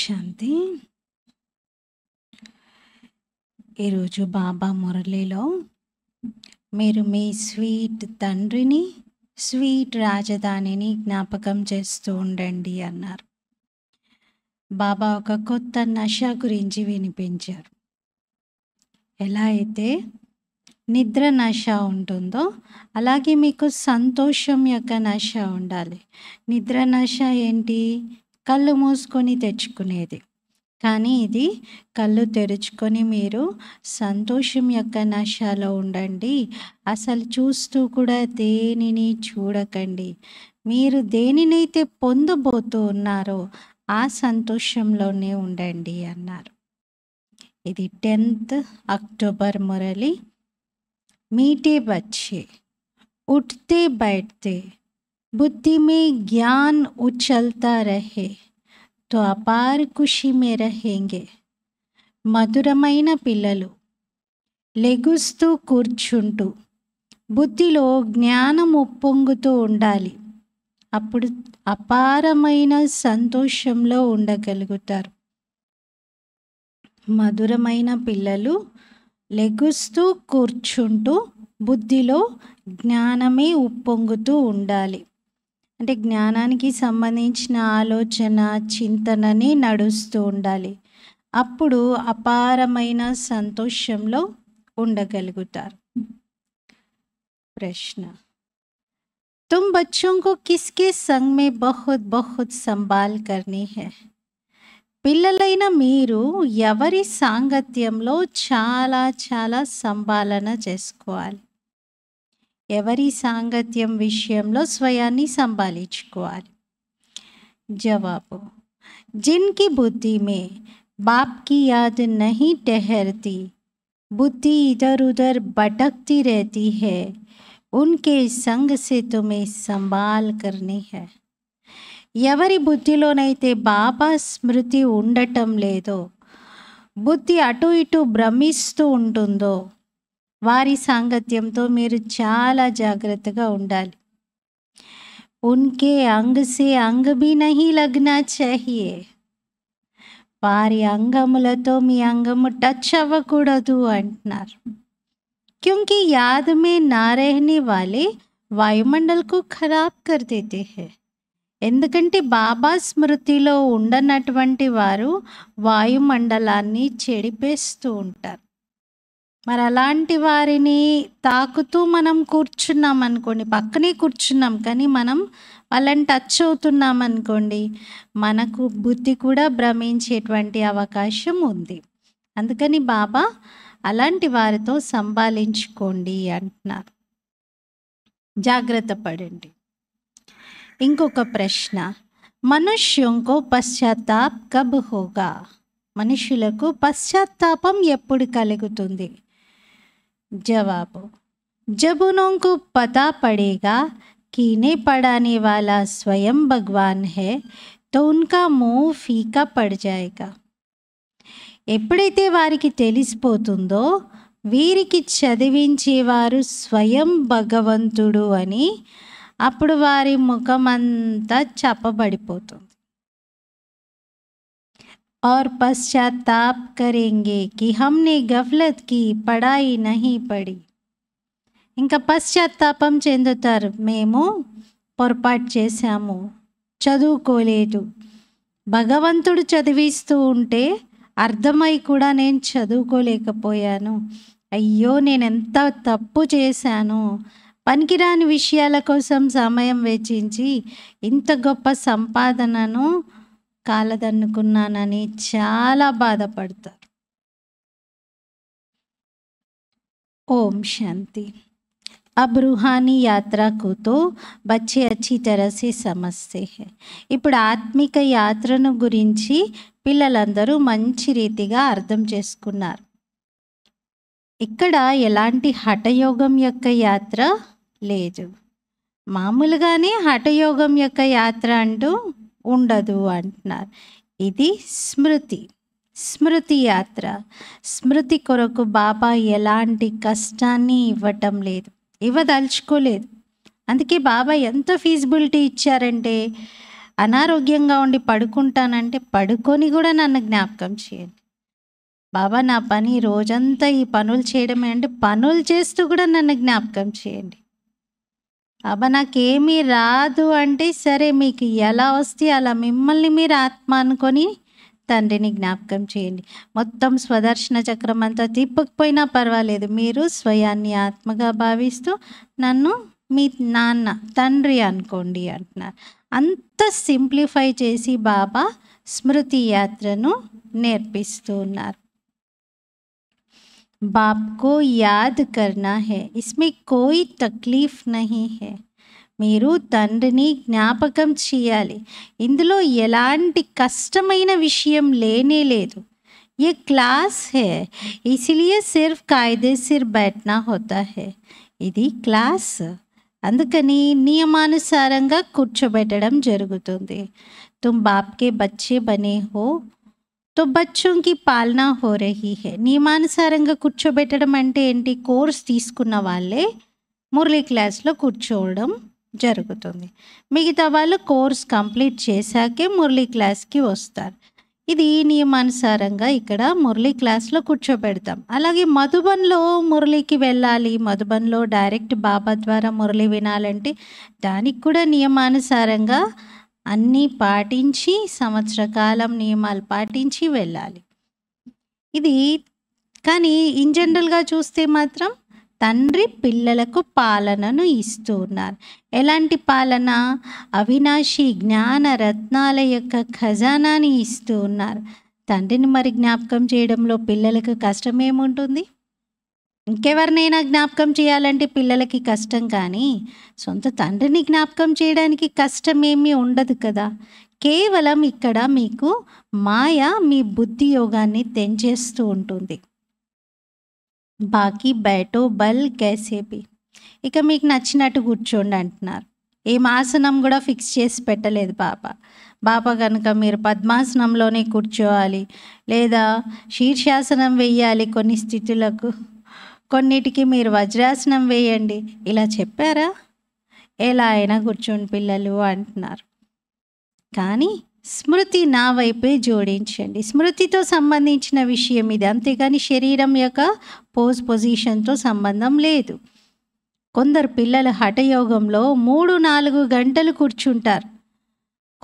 శాంతి. ఈరోజు బాబా మురళిలో మీరు మీ స్వీట్ తండ్రిని, స్వీట్ రాజధానిని జ్ఞాపకం చేస్తూ ఉండండి అన్నారు. బాబా ఒక కొత్త నష గురించి వినిపించారు. ఎలా అయితే నిద్ర నష ఉంటుందో అలాగే మీకు సంతోషం యొక్క నష ఉండాలి. నిద్ర నష ఏంటి? కళ్ళు మూసుకొని తెచ్చుకునేది. కానీ ఇది కళ్ళు తెరుచుకొని మీరు సంతోషం యొక్క నషలో ఉండండి. అసలు చూస్తూ కూడా దేనిని చూడకండి. మీరు దేనినైతే పొందబోతూ ఉన్నారో ఆ సంతోషంలోనే ఉండండి అన్నారు. ఇది 10th అక్టోబర్ మురళి. मीठे बच्चे उठते बैठते बुद्धि में ज्ञान उछलता रहे तो अपार खुशी में रहेंगे. మధురమైన పిల్లలు లెగుస్తూ కూర్చుంటూ బుద్ధిలో జ్ఞానం ఉప్పొంగుతూ ఉండాలి. అప్పుడు అపారమైన సంతోషంలో ఉండగలుగుతారు. మధురమైన పిల్లలు లెగుస్తూ కూర్చుంటూ బుద్ధిలో జ్ఞానమే ఉప్పొంగుతూ ఉండాలి. అంటే జ్ఞానానికి సంబంధించిన ఆలోచన, చింతనని నడుస్తూ ఉండాలి. అప్పుడు అపారమైన సంతోషంలో ఉండగలుగుతారు. ప్రశ్న: तुम बच्चों को किसके संग में बहुत बहुत संभाल करनी है? పిల్లలైన మీరు ఎవరి సాంగత్యంలో చాలా చాలా సంభాలన చేసుకోవాలి. ఎవరి సాంగత్యం విషయంలో స్వయాన్ని సంభాలించుకోవాలి. జవాబు: जिनकी बुद्धि में बाप की याद नहीं ठहरती, बुद्धि इधर उधर भटकती रहती है, उनके संग से तुम्हें संभाल करनी है. ఎవరి బుద్ధిలోనైతే బాబా స్మృతి ఉండటం లేదో, బుద్ధి అటు ఇటు భ్రమిస్తూ ఉంటుందో వారి సాంగత్యంతో మీరు చాలా జాగ్రత్తగా ఉండాలి. ఉన్కే అంగ్ సే అంగ్ భీ నహీ లగ్నా చాహియే. వారి అంగములతో మీ అంగము టచ్ అవ్వకూడదు అంటున్నారు. క్యూంకి యాద్ మే నా రహనే వాలే వాయుమండల్ కు ఖరాబ్ కర్ దేతే హై. ఎందుకంటే బాబా స్మృతిలో ఉండనటువంటి వారు వాయుమండలాన్ని చెడిపేస్తూ ఉంటారు. మరి అలాంటి వారిని తాకుతూ మనం కూర్చున్నాం అనుకోండి, పక్కనే కూర్చున్నాం కానీ మనం వాళ్ళని టచ్ అవుతున్నాం అనుకోండి, మనకు బుద్ధి కూడా భ్రమించేటువంటి అవకాశం ఉంది. అందుకని బాబా అలాంటి వారితో సంభాలించుకోండి అంటున్నారు. జాగ్రత్త పడండి. ఇంకొక ప్రశ్న: మనుష్యంకో పశ్చాత్తాప్ కబ్ హోగా? మనుషులకు పశ్చాత్తాపం ఎప్పుడు కలుగుతుంది? జవాబు: जब उनको पता पड़ेगा कि इन्हें पढ़ाने वाला स्वयं भगवान है तो उनका मुंह फीका पड़ जाएगा. ఎప్పుడైతే వారికి తెలిసిపోతుందో వీరికి చదివించేవారు స్వయం భగవంతుడు అని, అప్పుడు వారి ముఖమంతా చప్పబడిపోతుంది. और पश्चाताप करेंगे कि हमने गफलत की, पढ़ाई नहीं पढ़ी. ఇంకా పశ్చాత్తాపం చెందుతారు, మేము పొరపాటు చేశాము, చదువుకోలేదు. భగవంతుడు చదివిస్తూ ఉంటే అర్థమై కూడా నేను చదువుకోలేకపోయాను. అయ్యో నేను ఎంత తప్పు చేశాను, పనికిరాని విషయాల కోసం సమయం వెచ్చించి ఇంత గొప్ప సంపాదనను కాలదన్నుకున్నానని చాలా బాధపడతారు. ఓం శాంతి. अब रूहानी यात्रा को तो बच्चे अच्छी तरह से समझते हैं. ఇప్పుడు ఆత్మిక యాత్రను గురించి పిల్లలందరూ మంచి రీతిగా అర్థం చేసుకున్నారు. ఇక్కడ ఎలాంటి హఠయోగం యొక్క యాత్ర లేదు. మామూలుగానే హఠయోగం యొక్క యాత్ర అంటూ ఉండదు అంటున్నారు. ఇది స్మృతి యాత్ర. స్మృతి కొరకు బాబా ఎలాంటి కష్టాన్ని ఇవ్వటం లేదు, ఇవ్వదలుచుకోలేదు. అందుకే బాబా ఎంత ఫీజిబిలిటీ ఇచ్చారంటే అనారోగ్యంగా ఉండి పడుకుంటానంటే పడుకొని కూడా నన్ను జ్ఞాపకం చేయండి. బాబా నా పని రోజంతా ఈ పనులు చేయడమే అంటే పనులు చేస్తూ కూడా నన్ను జ్ఞాపకం చేయండి. బాబా నాకేమీ రాదు అంటే సరే మీకు ఎలా వస్తే అలా మిమ్మల్ని మీరు ఆత్మ అనుకొని తండ్రిని జ్ఞాపకం చేయండి. మొత్తం స్వదర్శన చక్రం అంతా తిప్పకపోయినా పర్వాలేదు, మీరు స్వయాన్ని ఆత్మగా భావిస్తూ నన్ను మీ నాన్న తండ్రి అనుకోండి అంటున్నారు. అంత సింప్లిఫై చేసి బాబా స్మృతి యాత్రను నేర్పిస్తూ ఉన్నారు. बाप को याद करना है, इसमें कोई तकलीफ नहीं है. మీరు తండ్రిని జ్ఞాపకం చేయాలి, ఇందులో ఎలాంటి కష్టమైన విషయం లేనే లేదు. ये क्लास है, इसलिए सिर्फ कायदे सिर बैठना होता है. ఇది క్లాస్, అందుకని నియమానుసారంగా కూర్చోబెట్టడం జరుగుతుంది. तुम बाप के बच्चे बने हो तो बच्चों की पालना हो रही है. నియమానుసారంగా కూర్చోబెట్టడం అంటే ఏంటి? కోర్స్ తీసుకున్న వాళ్ళే మురళీ క్లాస్లో కూర్చోవడం జరుగుతుంది. మిగతా వాళ్ళు కోర్స్ కంప్లీట్ చేశాకే మురళీ క్లాస్కి వస్తారు. ఇది నియమానుసారంగా ఇక్కడ మురళీ క్లాస్లో కూర్చోబెడతాం. అలాగే మధుబన్లో మురళీకి వెళ్ళాలి, మధుబన్లో డైరెక్ట్ బాబా ద్వారా మురళి వినాలంటే దానికి కూడా నియమానుసారంగా అన్నీ పాటించి సంవత్సర కాలం నియమాలు పాటించి వెళ్ళాలి. ఇది కానీ ఇన్ జనరల్గా చూస్తే మాత్రం తండ్రి పిల్లలకు పాలనను ఇస్తూ ఉన్నారు. ఎలాంటి పాలన? అవినాశి జ్ఞాన రత్నాల యొక్క ఖజానాని ఇస్తూ ఉన్నారు. తండ్రిని మరి జ్ఞాపకం చేయడంలో పిల్లలకు కష్టమేముంటుంది? ఇంకెవరినైనా జ్ఞాపకం చేయాలంటే పిల్లలకి కష్టం, కానీ సొంత తండ్రిని జ్ఞాపకం చేయడానికి కష్టమేమీ ఉండదు కదా. కేవలం ఇక్కడ మీకు మాయ మీ బుద్ధి యోగాన్ని తెంచేస్తూ ఉంటుంది. బాకీ బైటో బల్ కేసేపి, ఇక మీకు నచ్చినట్టు కూర్చోండి అంటున్నారు. ఏం ఆసనం కూడా ఫిక్స్ చేసి పెట్టలేదు బాబా కనుక మీరు పద్మాసనంలోనే కూర్చోవాలి లేదా శీర్షాసనం వేయాలి, కొన్ని స్థితులకు కొన్నిటికి మీరు వజ్రాసనం వేయండి, ఇలా చెప్పారా? ఎలా అయినా కూర్చోండి పిల్లలు అంటున్నారు. కానీ స్మృతి నా వైపే జోడించండి. స్మృతితో సంబంధించిన విషయం ఇది, అంతేగాని శరీరం యొక్క పొజిషన్తో సంబంధం లేదు. కొందరు పిల్లలు హఠయోగంలో 3-4 గంటలు కూర్చుంటారు,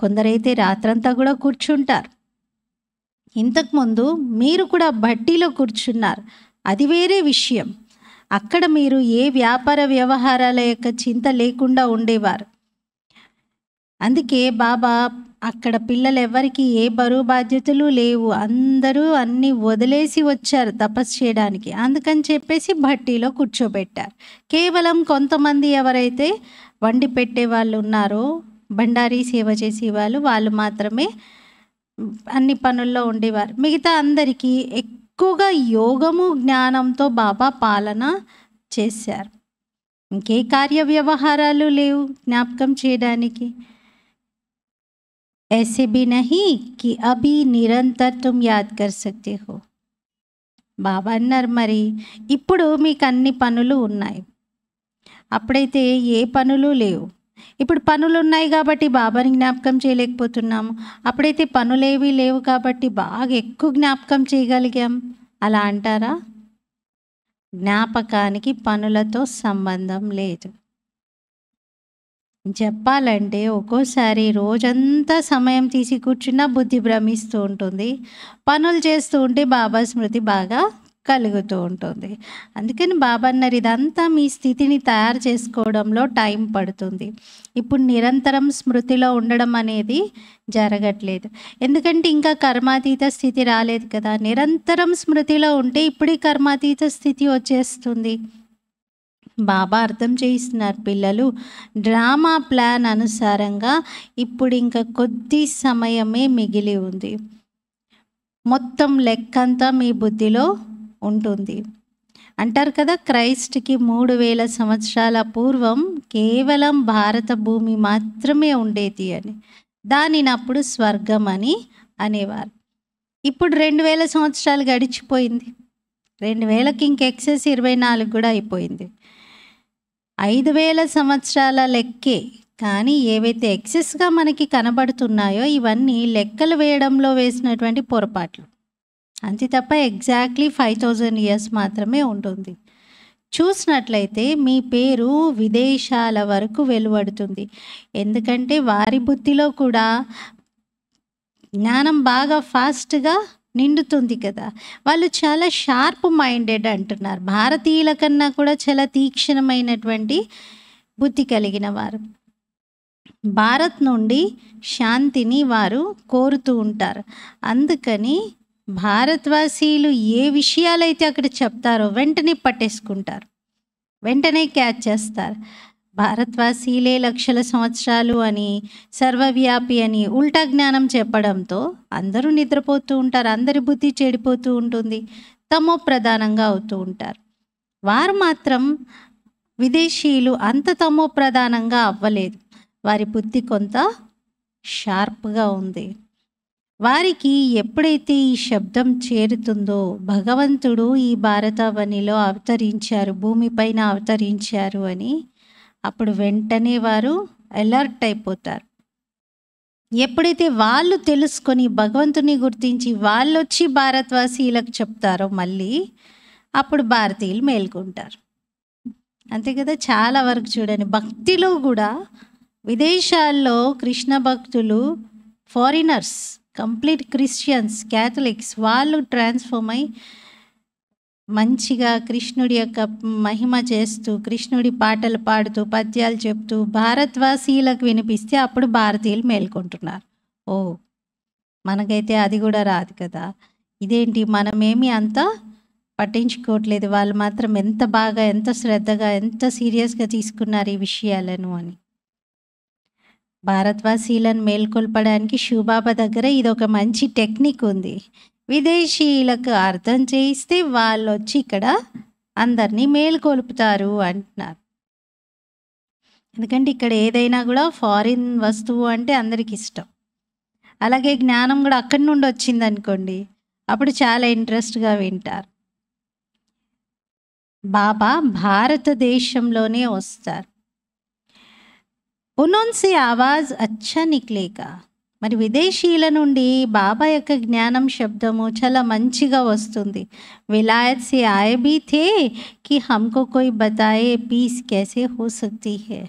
కొందరైతే రాత్రంతా కూడా కూర్చుంటారు. ఇంతకుముందు మీరు కూడా బట్టీలో కూర్చున్నారు, అది వేరే విషయం. అక్కడ మీరు ఏ వ్యాపార వ్యవహారాల యొక్క చింత లేకుండా ఉండేవారు. అందుకే బాబా అక్కడ పిల్లలు ఎవరికి ఏ బరువు బాధ్యతలు లేవు, అందరూ అన్నీ వదిలేసి వచ్చారు తపస్సు చేయడానికి. అందుకని చెప్పేసి భట్టీలో కూర్చోబెట్టారు. కేవలం కొంతమంది ఎవరైతే వండి పెట్టే వాళ్ళు ఉన్నారో, బండారీ సేవ చేసే వాళ్ళు మాత్రమే అన్ని పనుల్లో ఉండేవారు. మిగతా అందరికీ ఎక్కువగా యోగము జ్ఞానంతో బాబా పాలన చేశారు. ఇంకే కార్య వ్యవహారాలు లేవు జ్ఞాపకం చేయడానికి. ऐसे भी नहीं कि अभी निरंतर तुम याद कर सकते हो. బాబా అన్నారు మరి ఇప్పుడు మీకు అన్ని పనులు ఉన్నాయి, అప్పుడైతే ఏ పనులు లేవు. ఇప్పుడు పనులు ఉన్నాయి కాబట్టి బాబాని జ్ఞాపకం చేయలేకపోతున్నాము, అప్పుడైతే పనులేవి లేవు కాబట్టి బాగా ఎక్కువ జ్ఞాపకం చేయగలిగాం. అలా అంటారా? జ్ఞాపకానికి పనులతో సంబంధం లేదు. చెప్పాలంటే ఒక్కోసారి రోజంతా సమయం తీసి కూర్చున్నా బుద్ధి భ్రమిస్తూ ఉంటుంది, పనులు చేస్తూ ఉంటే బాబా స్మృతి బాగా కలుగుతూ ఉంటుంది. అందుకని బాబా అన్నారు ఇదంతా మీ స్థితిని తయారు చేసుకోవడంలో టైం పడుతుంది. ఇప్పుడు నిరంతరం స్మృతిలో ఉండడం అనేది జరగట్లేదు, ఎందుకంటే ఇంకా కర్మాతీత స్థితి రాలేదు కదా. నిరంతరం స్మృతిలో ఉంటే ఇప్పుడు కర్మాతీత స్థితి వచ్చేస్తుంది. బాబా అర్థం చేయిస్తున్నారు, పిల్లలు డ్రామా ప్లాన్ అనుసారంగా ఇప్పుడు ఇంకా కొద్ది సమయమే మిగిలి ఉంది, మొత్తం లెక్కంతా మీ బుద్ధిలో ఉంటుంది. అంటారు కదా, క్రైస్ట్కి 3000 సంవత్సరాల పూర్వం కేవలం భారత భూమి మాత్రమే ఉండేది అని, దానిని అప్పుడు స్వర్గం అని అనేవారు. ఇప్పుడు 2000 సంవత్సరాలు గడిచిపోయింది, 2000కి ఇంక ఎక్సెస్ 24 కూడా అయిపోయింది. 5000 సంవత్సరాల లెక్కే కానీ ఏవైతే ఎక్సెస్‌గా మనకి కనబడుతున్నాయో ఇవన్నీ లెక్కలు వేయడంలో వేసినటువంటి పొరపాట్లు. అంతే తప్ప ఎగ్జాక్ట్‌లీ 5000 ఇయర్స్ మాత్రమే ఉంటుంది. చూసినట్లయితే మీ పేరు విదేశాల వరకు వెలువడుతుంది. ఎందుకంటే వారి బుద్ధిలో కూడా జ్ఞానం బాగా ఫాస్ట్‌గా నిండుతుంది కదా! వాళ్ళు చాలా షార్ప్ మైండెడ్ అంటున్నారు. భారతీయుల కన్నా కూడా చాలా తీక్షణమైనటువంటి బుద్ధి కలిగిన వారు. భారత్ నుండి శాంతిని వారు కోరుతూ ఉంటారు. అందుకని భారతవాసీలు ఏ విషయాలైతే అక్కడ చెప్తారో వెంటనే పట్టేసుకుంటారు. వెంటనే క్యాచ్ చేస్తారు. భారతవాసీలే లక్షల సంవత్సరాలు అని, సర్వవ్యాపి అని ఉల్టా జ్ఞానం చెప్పడంతో అందరూ నిద్రపోతూ ఉంటారు. అందరి బుద్ధి చెడిపోతూ ఉంటుంది. తమో ప్రధానంగా అవుతూ ఉంటారు. వారు మాత్రం విదేశీయులు అంత తమో ప్రధానంగా అవ్వలేదు. వారి బుద్ధి కొంత షార్ప్గా ఉంది. వారికి ఎప్పుడైతే ఈ శబ్దం చేరుతుందో భగవంతుడు ఈ భారతావనిలో అవతరించారు, భూమిపైన అవతరించారు అని, అప్పుడు వెంటనే వారు అలర్ట్ అయిపోతారు. ఎప్పుడైతే వాళ్ళు తెలుసుకొని భగవంతుని గుర్తించి వాళ్ళు వచ్చి భారతవాసీలకు చెప్తారో మళ్ళీ అప్పుడు భారతీయులు మేల్కొంటారు. అంతే కదా. చాలా వరకు చూడండి భక్తిలో కూడా విదేశాల్లో కృష్ణ భక్తులు, ఫారినర్స్, కంప్లీట్ క్రిస్టియన్స్, క్యాథలిక్స్ వాళ్ళు ట్రాన్స్ఫార్మ్ అయి మంచిగా కృష్ణుడి యొక్క మహిమ చేస్తూ, కృష్ణుడి పాటలు పాడుతూ, పద్యాలు చెప్తూ భారతవాసీలకు వినిపిస్తే అప్పుడు భారతీయులు మేల్కొంటున్నారు. ఓ, మనకైతే అది కూడా రాదు కదా, ఇదేంటి మనమేమి అంత పట్టించుకోవట్లేదు, వాళ్ళు మాత్రం ఎంత బాగా, ఎంత శ్రద్ధగా, ఎంత సీరియస్గా తీసుకున్నారు ఈ విషయాలను అని. భారతవాసీలను మేల్కొల్పడానికి శివబాబా దగ్గర ఇది ఒక మంచి టెక్నిక్ ఉంది. విదేశీయులకు అర్థం చేయిస్తే వాళ్ళు వచ్చి ఇక్కడ అందరినీ మేల్కొల్పుతారు అంటున్నారు. ఎందుకంటే ఇక్కడ ఏదైనా కూడా ఫారిన్ వస్తువు అంటే అందరికి ఇష్టం. అలాగే జ్ఞానం కూడా అక్కడి నుండి వచ్చింది అనుకోండి, అప్పుడు చాలా ఇంట్రెస్ట్గా వింటారు. బాబా భారతదేశంలోనే వస్తారు. ఉన్హోంసే ఆవాజ్ అచ్చా నిక్లేగా. మరి విదేశీయుల నుండి బాబా యొక్క జ్ఞానం శబ్దము చాలా మంచిగా వస్తుంది. విలాయత్ సే ఆయే భీ థే కి హమ్కో కోయి బతాయే పీస్ कैसे हो सकती है.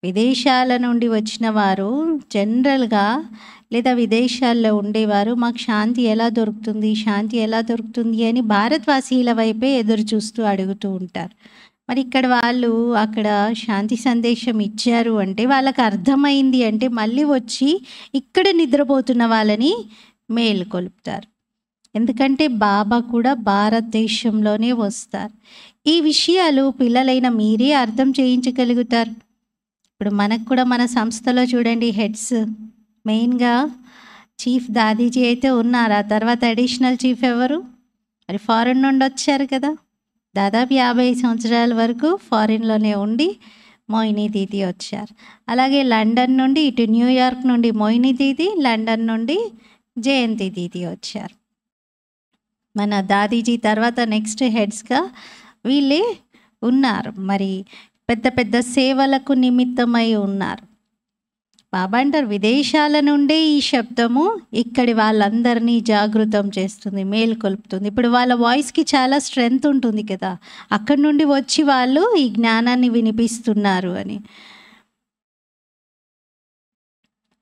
విదేశాల నుండి వచ్చిన వారు జనరల్గా లేదా విదేశాల్లో ఉండేవారు మాకు శాంతి ఎలా దొరుకుతుంది, శాంతి ఎలా దొరుకుతుంది అని భారతవాసీల వైపే ఎదురు చూస్తూ అడుగుతూ ఉంటారు. మరి ఇక్కడ వాళ్ళు అక్కడ శాంతి సందేశం ఇచ్చారు అంటే వాళ్ళకి అర్థమైంది అంటే మళ్ళీ వచ్చి ఇక్కడ నిద్రపోతున్న వాళ్ళని మేలుకొల్పుతారు. ఎందుకంటే బాబా కూడా భారతదేశంలోనే వస్తారు. ఈ విషయాలు పిల్లలైన మీరే అర్థం చేయించగలుగుతారు. ఇప్పుడు మనకు కూడా మన సంస్థలో చూడండి హెడ్స్, మెయిన్గా చీఫ్ దాదీజీ అయితే ఉన్నారు. ఆ తర్వాత అడిషనల్ చీఫ్ ఎవరు, మరి ఫారెన్ నుండి వచ్చారు కదా, దాదాపు 50 సంవత్సరాల వరకు ఫారిన్లోనే ఉండి మోయిని దీదీ వచ్చారు. అలాగే లండన్ నుండి ఇటు న్యూయార్క్ నుండి మోయిని దీదీ, లండన్ నుండి జయంతి దీదీ వచ్చారు. మన దాదీజీ తర్వాత నెక్స్ట్ హెడ్స్గా వీళ్ళే ఉన్నారు. మరి పెద్ద పెద్ద సేవలకు నిమిత్తమై ఉన్నారు. బాబా అంటారు విదేశాల నుండే ఈ శబ్దము ఇక్కడి వాళ్ళందరినీ జాగృతం చేస్తుంది, మేలుకొల్పుతుంది. ఇప్పుడు వాళ్ళ వాయిస్కి చాలా స్ట్రెంగ్త్ ఉంటుంది కదా, అక్కడి నుండి వచ్చి వాళ్ళు ఈ జ్ఞానాన్ని వినిపిస్తున్నారు అని.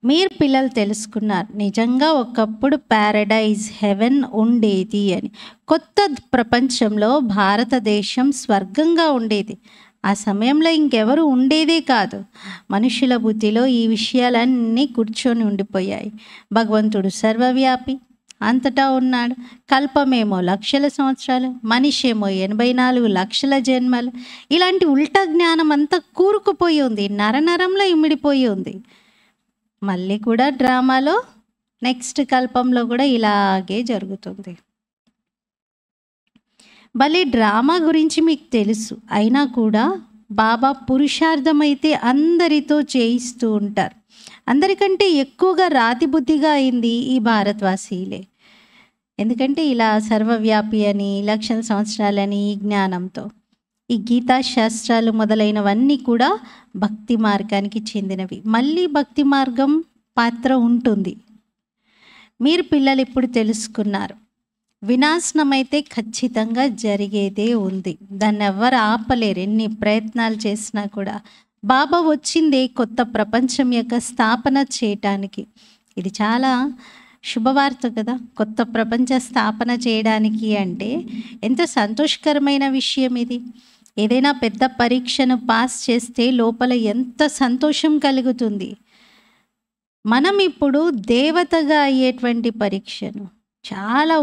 మీరు పిల్లలు తెలుసుకున్నారు నిజంగా ఒకప్పుడు ప్యారడైజ్, హెవెన్ ఉండేది అని. కొత్త ప్రపంచంలో భారతదేశం స్వర్గంగా ఉండేది. ఆ సమయంలో ఇంకెవరు ఉండేదే కాదు. మనుషుల బుద్ధిలో ఈ విషయాలన్నీ కూర్చొని ఉండిపోయాయి. భగవంతుడు సర్వవ్యాపి, అంతటా ఉన్నాడు. కల్పమేమో లక్షల సంవత్సరాలు, మనిషి ఏమో 84 లక్షల జన్మలు. ఇలాంటి ఉల్టా జ్ఞానం అంతా కూరుకుపోయి ఉంది, నరనరంలో ఇమిడిపోయి ఉంది. మళ్ళీ కూడా డ్రామాలో నెక్స్ట్ కల్పంలో కూడా ఇలాగే జరుగుతుంది. భలే డ్రామా గురించి మీకు తెలుసు, అయినా కూడా బాబా పురుషార్థమైతే అందరితో చేయిస్తూ ఉంటారు. అందరికంటే ఎక్కువగా రాతి బుద్ధిగా అయింది ఈ భారతవాసీలే. ఎందుకంటే ఇలా సర్వవ్యాపి అని, లక్షల సంవత్సరాలని ఈ జ్ఞానంతో ఈ గీతా శాస్త్రాలు మొదలైనవన్నీ కూడా భక్తి మార్గానికి చెందినవి. మళ్ళీ భక్తి మార్గం పాత్ర ఉంటుంది. మీరు పిల్లలు ఇప్పుడు తెలుసుకున్నారు. వినాశనం అయితే ఖచ్చితంగా జరిగేదే ఉంది. దాన్ని ఎవ్వరు ఆపలేరు, ఎన్ని ప్రయత్నాలు చేసినా కూడా. బాబా వచ్చిందే కొత్త ప్రపంచం యొక్క స్థాపన చేయటానికి. ఇది చాలా శుభవార్త కదా. కొత్త ప్రపంచ స్థాపన చేయడానికి అంటే ఎంత సంతోషకరమైన విషయం ఇది. ఏదైనా పెద్ద పరీక్షను పాస్ చేస్తే లోపల ఎంత సంతోషం కలుగుతుంది. మనం ఇప్పుడు దేవతగా అయ్యేటువంటి పరీక్షను, చాలా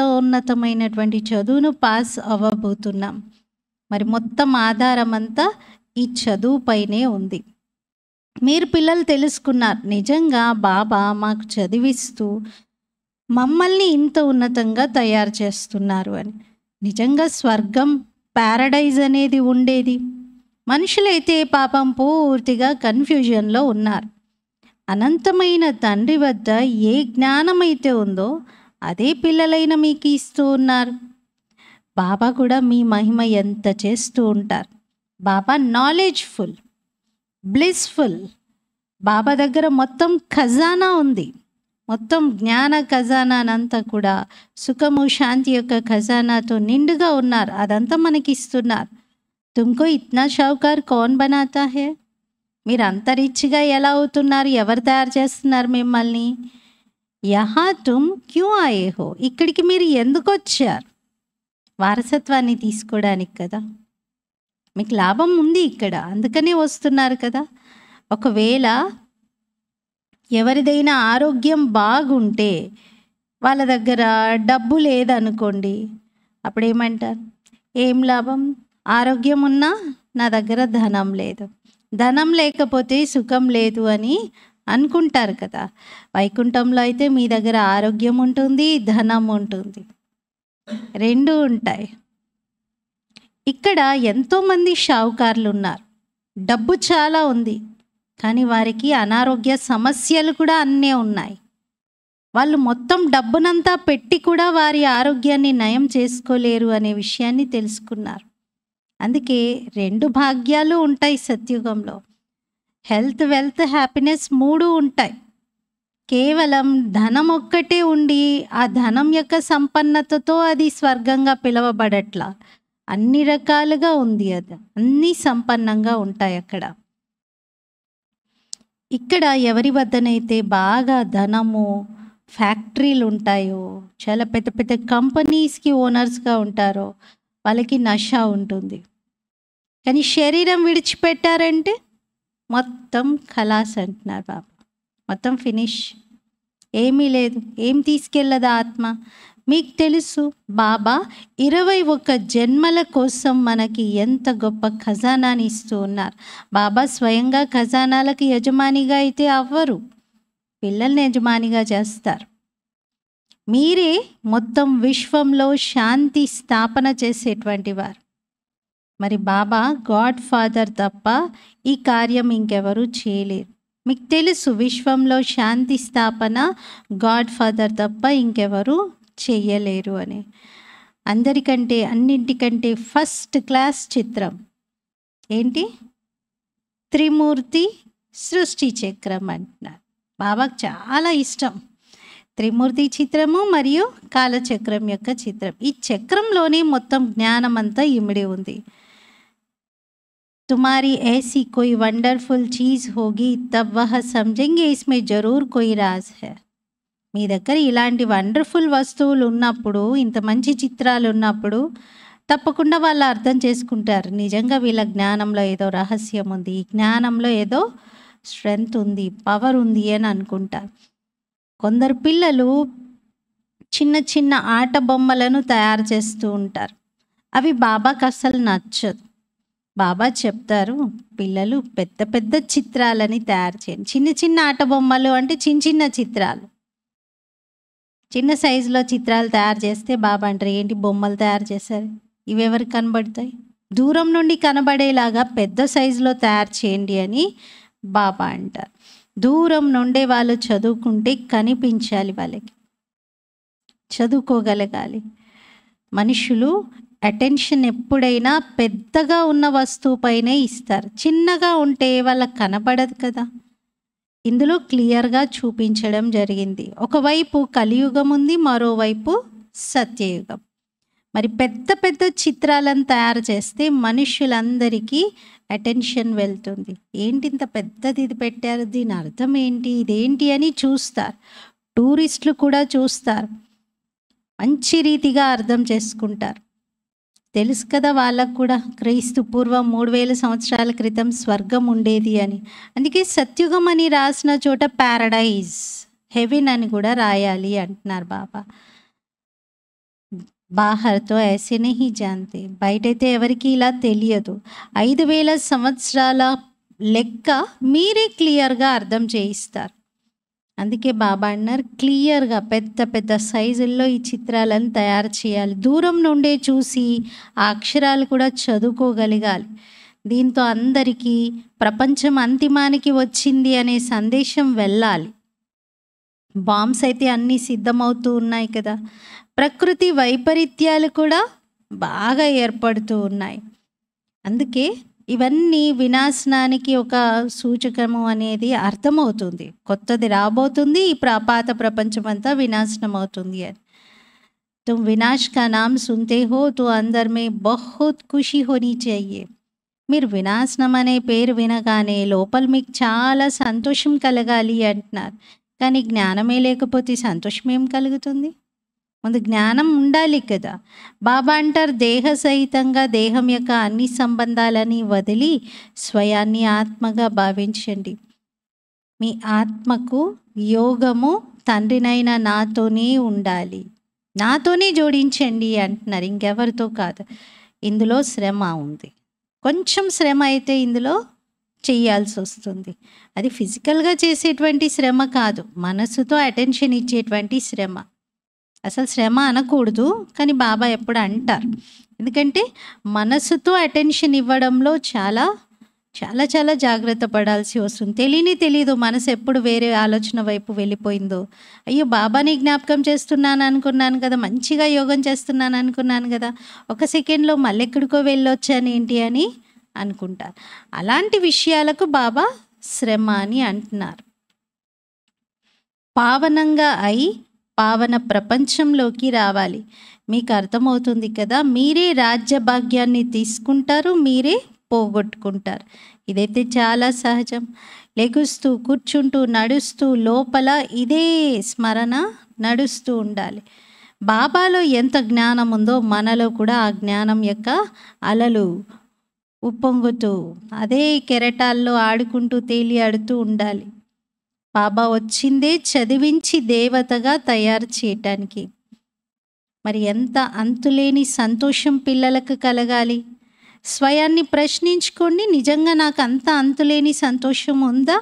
ఉన్నతమైనటువంటి చదువును పాస్ అవ్వబోతున్నాం. మరి మొత్తం ఆధారం అంతా ఈ చదువు పైనే ఉంది. మీరు పిల్లలు తెలుసుకున్నారు, నిజంగా బాబా మాకు చదివిస్తూ మమ్మల్ని ఇంత ఉన్నతంగా తయారు చేస్తున్నారు అని. నిజంగా స్వర్గం, ప్యారడైజ్ అనేది ఉండేది. మనుషులైతే పాపం పూర్తిగా కన్ఫ్యూజన్లో ఉన్నారు. అనంతమైన తండ్రి వద్ద ఏ జ్ఞానమైతే ఉందో అదే పిల్లలైన మీకు ఇస్తూ ఉన్నారు. బాబా కూడా మీ మహిమ ఎంత చేస్తూ ఉంటారు. బాబా నాలెడ్జ్ఫుల్, బ్లిస్ఫుల్. బాబా దగ్గర మొత్తం ఖజానా ఉంది. మొత్తం జ్ఞాన ఖజానానంతా కూడా సుఖము, శాంతి యొక్క ఖజానాతో నిండుగా ఉన్నారు. అదంతా మనకి ఇస్తున్నారు. తుమ్కో ఇత్నా షావుకార్ కౌన్ బనాతా హే? మీరు అంత రిచ్గా ఎలా అవుతున్నారు? ఎవరు తయారు చేస్తున్నారు మిమ్మల్ని? యహా తుమ్ క్యూ ఆయే హో? ఇక్కడికి మీరు ఎందుకు వచ్చారు? వారసత్వాన్ని తీసుకోవడానికి కదా. మీకు లాభం ఉంది ఇక్కడ, అందుకనే వస్తున్నారు కదా. ఒకవేళ ఎవరిదైనా ఆరోగ్యం బాగుంటే, వాళ్ళ దగ్గర డబ్బు లేదనుకోండి, అప్పుడు ఏమంటారు? ఏం లాభం? ఆరోగ్యం ఉన్నా నా దగ్గర ధనం లేదు, ధనం లేకపోతే సుఖం లేదు అని అనుకుంటారు కదా. వైకుంఠంలో అయితే మీ దగ్గర ఆరోగ్యం ఉంటుంది, ధనం ఉంటుంది, రెండు ఉంటాయి. ఇక్కడ ఎంతోమంది షావుకారులు ఉన్నారు, డబ్బు చాలా ఉంది, కానీ వారికి అనారోగ్య సమస్యలు కూడా అన్నీ ఉన్నాయి. వాళ్ళు మొత్తం డబ్బునంతా పెట్టి కూడా వారి ఆరోగ్యాన్ని నయం చేసుకోలేరు అనే విషయాన్ని తెలుసుకున్నారు. అందుకే రెండు భాగ్యాలు ఉంటాయి సత్యుగంలో. హెల్త్, వెల్త్, హ్యాపీనెస్ మూడు ఉంటాయి. కేవలం ధనం ఒక్కటే ఉండి ఆ ధనం యొక్క సంపన్నతతో అది స్వర్గంగా పిలవబడట్లా. అన్ని రకాలుగా ఉంది, అది అన్నీ సంపన్నంగా ఉంటాయి అక్కడ. ఇక్కడ ఎవరి వద్దనైతే బాగా ధనము, ఫ్యాక్టరీలు ఉంటాయో, చాలా పెద్ద పెద్ద కంపెనీస్కి ఓనర్స్గా ఉంటారో వాళ్ళకి నష ఉంటుంది. కానీ శరీరం విడిచిపెట్టారంటే మొత్తం ఖలాస్ అంటున్నారు బాబా. మొత్తం ఫినిష్, ఏమీ లేదు, ఏం తీసుకెళ్ళదు ఆత్మ. మీకు తెలుసు బాబా 21 జన్మల కోసం మనకి ఎంత గొప్ప ఖజానాని ఇస్తూ ఉన్నారు. బాబా స్వయంగా ఖజానాలకు యజమానిగా అయితే అవ్వరు, పిల్లల్ని యజమానిగా చేస్తారు. మీరే మొత్తం విశ్వంలో శాంతి స్థాపన చేసేటువంటి వారు. మరి బాబా గాడ్ ఫాదర్ తప్ప ఈ కార్యం ఇంకెవరూ చేయలేరు. మీకు తెలుసు విశ్వంలో శాంతి స్థాపన గాడ్ ఫాదర్ తప్ప ఇంకెవరు చెయ్యలేరు అని. అందరికంటే అన్నింటికంటే ఫస్ట్ క్లాస్ చిత్రం ఏంటి? త్రిమూర్తి సృష్టి చక్రం అంటున్నారు. బాబాకు చాలా ఇష్టం త్రిమూర్తి చిత్రము మరియు కాలచక్రం యొక్క చిత్రం. ఈ చక్రంలోనే మొత్తం జ్ఞానం అంతా ఇమిడి ఉంది. तुम्हारी ऐसी कोई वंडरफुल चीज़ होगी तब वह समझेंगे इसमें ज़रूर कोई राज है. మీ దగ్గర ఇలాంటి వండర్ఫుల్ వస్తువులు ఉన్నప్పుడు, ఇంత మంచి చిత్రాలు ఉన్నప్పుడు తప్పకుండా వాళ్ళు అర్థం చేసుకుంటారు, నిజంగా వీళ్ళ జ్ఞానంలో ఏదో రహస్యం ఉంది, ఈ జ్ఞానంలో ఏదో స్ట్రెంగ్త్ ఉంది, పవర్ ఉంది అని అనుకుంటారు. కొందరు పిల్లలు చిన్న చిన్న ఆట బొమ్మలను తయారు చేస్తూ ఉంటారు. అవి బాబాకు అసలు నచ్చదు. బాబా చెప్తారు, పిల్లలు పెద్ద పెద్ద చిత్రాలని తయారు చేయండి. చిన్న చిన్న ఆట బొమ్మలు అంటే చిన్న చిన్న చిత్రాలు, చిన్న సైజులో చిత్రాలు తయారు చేస్తే బాబా అంటారు, ఏంటి బొమ్మలు తయారు చేశారు, ఇవి ఎవరికి కనబడతాయి? దూరం నుండి కనబడేలాగా పెద్ద సైజులో తయారు చేయండి అని బాబా అంటారు. దూరం నుండే వాళ్ళు చదువుకుంటే కనిపించాలి, వాళ్ళకి చదువుకోగలగాలి. మనుషులు అటెన్షన్ ఎప్పుడైనా పెద్దగా ఉన్న వస్తువుపైనే ఇస్తారు, చిన్నగా ఉంటే వాళ్ళకి కనపడదు కదా. ఇందులో క్లియర్గా చూపించడం జరిగింది. ఒకవైపు కలియుగం ఉంది, మరోవైపు సత్యయుగం. మరి పెద్ద పెద్ద చిత్రాలను తయారు చేస్తే మనుషులందరికీ అటెన్షన్ వెళ్తుంది. ఏంటి ఇంత పెద్దది ఇది పెట్టారు, దీని అర్థం ఏంటి, ఇదేంటి అని చూస్తారు. టూరిస్టులు కూడా చూస్తారు, మంచి రీతిగా అర్థం చేసుకుంటారు. తెలుసు కదా వాళ్ళకు కూడా, క్రీస్తు పూర్వం 3000 సంవత్సరాల క్రితం స్వర్గం ఉండేది అని. అందుకే సత్యుగం అని రాసిన చోట ప్యారడైజ్, హెవెన్ అని కూడా రాయాలి అంటున్నారు బాబా. బాహర్తో ఐసే నహీ జాన్తే, బయటైతే ఎవరికి ఇలా తెలియదు. 5000 సంవత్సరాల లెక్క మీరే క్లియర్గా అర్థం చేయిస్తారు. అందుకే బాబా అన్నారు క్లియర్గా పెద్ద పెద్ద సైజుల్లో ఈ చిత్రాలను తయారు చేయాలి. దూరం నుండే చూసి ఆ అక్షరాలు కూడా చదువుకోగలగాలి. దీంతో అందరికీ ప్రపంచం అంతిమానికి వచ్చింది అనే సందేశం వెళ్ళాలి. బాంబ్స్ అయితే అన్నీ సిద్ధమవుతూ ఉన్నాయి కదా, ప్రకృతి వైపరీత్యాలు కూడా బాగా ఏర్పడుతూ ఉన్నాయి. అందుకే ఇవన్నీ వినాశనానికి ఒక సూచకము అనేది అర్థమవుతుంది. కొత్తది రాబోతుంది, ఈ పాత ప్రపంచం అంతా వినాశనం అవుతుంది అని. తుమ్ వినాశ్ కా నామ్ సున్తే హో తో అందర్ మే బహుత్ ఖుషి హోనీ చాహియే. మీరు వినాశనం అనే పేరు వినగానే లోపల మీకు చాలా సంతోషం కలగాలి అంటున్నారు. కానీ జ్ఞానమే లేకపోతే సంతోషం ఏం కలుగుతుంది? ముందు జ్ఞానం ఉండాలి కదా. బాబా అంటారు దేహ సహితంగా దేహం యొక్క అన్ని సంబంధాలని వదిలి స్వయాన్ని ఆత్మగా భావించండి. మీ ఆత్మకు యోగము తండ్రినైన నాతోనే ఉండాలి, నాతోనే జోడించండి అంటున్నారు, ఇంకెవరితో కాదు. ఇందులో శ్రమ ఉంది, కొంచెం శ్రమ అయితే ఇందులో చేయాల్సి వస్తుంది. అది ఫిజికల్గా చేసేటువంటి శ్రమ కాదు, మనసుతో అటెన్షన్ ఇచ్చేటువంటి శ్రమ. అసలు శ్రమ అనకూడదు, కానీ బాబా ఎప్పుడు అంటారు. ఎందుకంటే మనసుతో అటెన్షన్ ఇవ్వడంలో చాలా చాలా చాలా జాగ్రత్త పడాల్సి వస్తుంది. తెలీదు మనసు ఎప్పుడు వేరే ఆలోచన వైపు వెళ్ళిపోయిందో. అయ్యో బాబాని జ్ఞాపకం చేస్తున్నాను అనుకున్నాను కదా, మంచిగా యోగం చేస్తున్నాను అనుకున్నాను కదా, ఒక సెకండ్లో మళ్ళీ ఎక్కడికో వెళ్ళొచ్చాను ఏంటి అని అనుకుంటారు. అలాంటి విషయాలకు బాబా శ్రమ అని అంటున్నారు. పావనంగా అయి పావన ప్రపంచంలోకి రావాలి. మీకు అర్థమవుతుంది కదా, మీరే రాజ్య భాగ్యాన్ని తీసుకుంటారు, మీరే పోగొట్టుకుంటారు. ఇదైతే చాలా సహజం. లెగుస్తూ కూర్చుంటూ నడుస్తూ లోపల ఇదే స్మరణ నడుస్తూ ఉండాలి. బాబాలో ఎంత జ్ఞానం ఉందో మనలో కూడా ఆ జ్ఞానం యొక్క అలలు ఉప్పొంగుతూ అదే కెరటాల్లో ఆడుకుంటూ తేలియాడుతూ ఉండాలి. బాబా వచ్చిందే చదివించి దేవతగా తయారు చేయటానికి. మరి ఎంత అంతులేని సంతోషం పిల్లలకు కలగాలి. స్వయాన్ని ప్రశ్నించుకోండి, నిజంగా నాకు అంత అంతులేని సంతోషం ఉందా?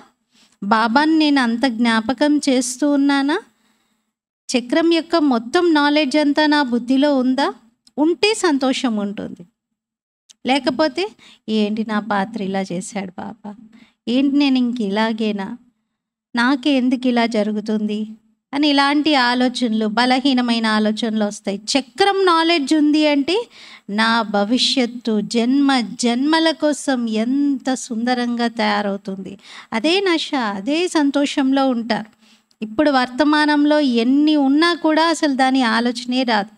బాబాని నేను అంత జ్ఞాపకం చేస్తూ ఉన్నానా? చక్రం యొక్క మొత్తం నాలెడ్జ్ అంతా నా బుద్ధిలో ఉందా? ఉంటే సంతోషం ఉంటుంది. లేకపోతే ఏంటి నా పాత్ర ఇలా చేశాడు బాబా, ఏంటి నేను ఇంక ఇలాగేనా, నాకే ఎందుకు ఇలా జరుగుతుంది అని ఇలాంటి ఆలోచనలు, బలహీనమైన ఆలోచనలు వస్తాయి. చక్రం నాలెడ్జ్ ఉంది అంటే నా భవిష్యత్తు జన్మ జన్మల కోసం ఎంత సుందరంగా తయారవుతుంది. అదే నశ, అదే సంతోషంలో ఉంటారు. ఇప్పుడు వర్తమానంలో ఎన్ని ఉన్నా కూడా అసలు దాని ఆలోచనే రాదు.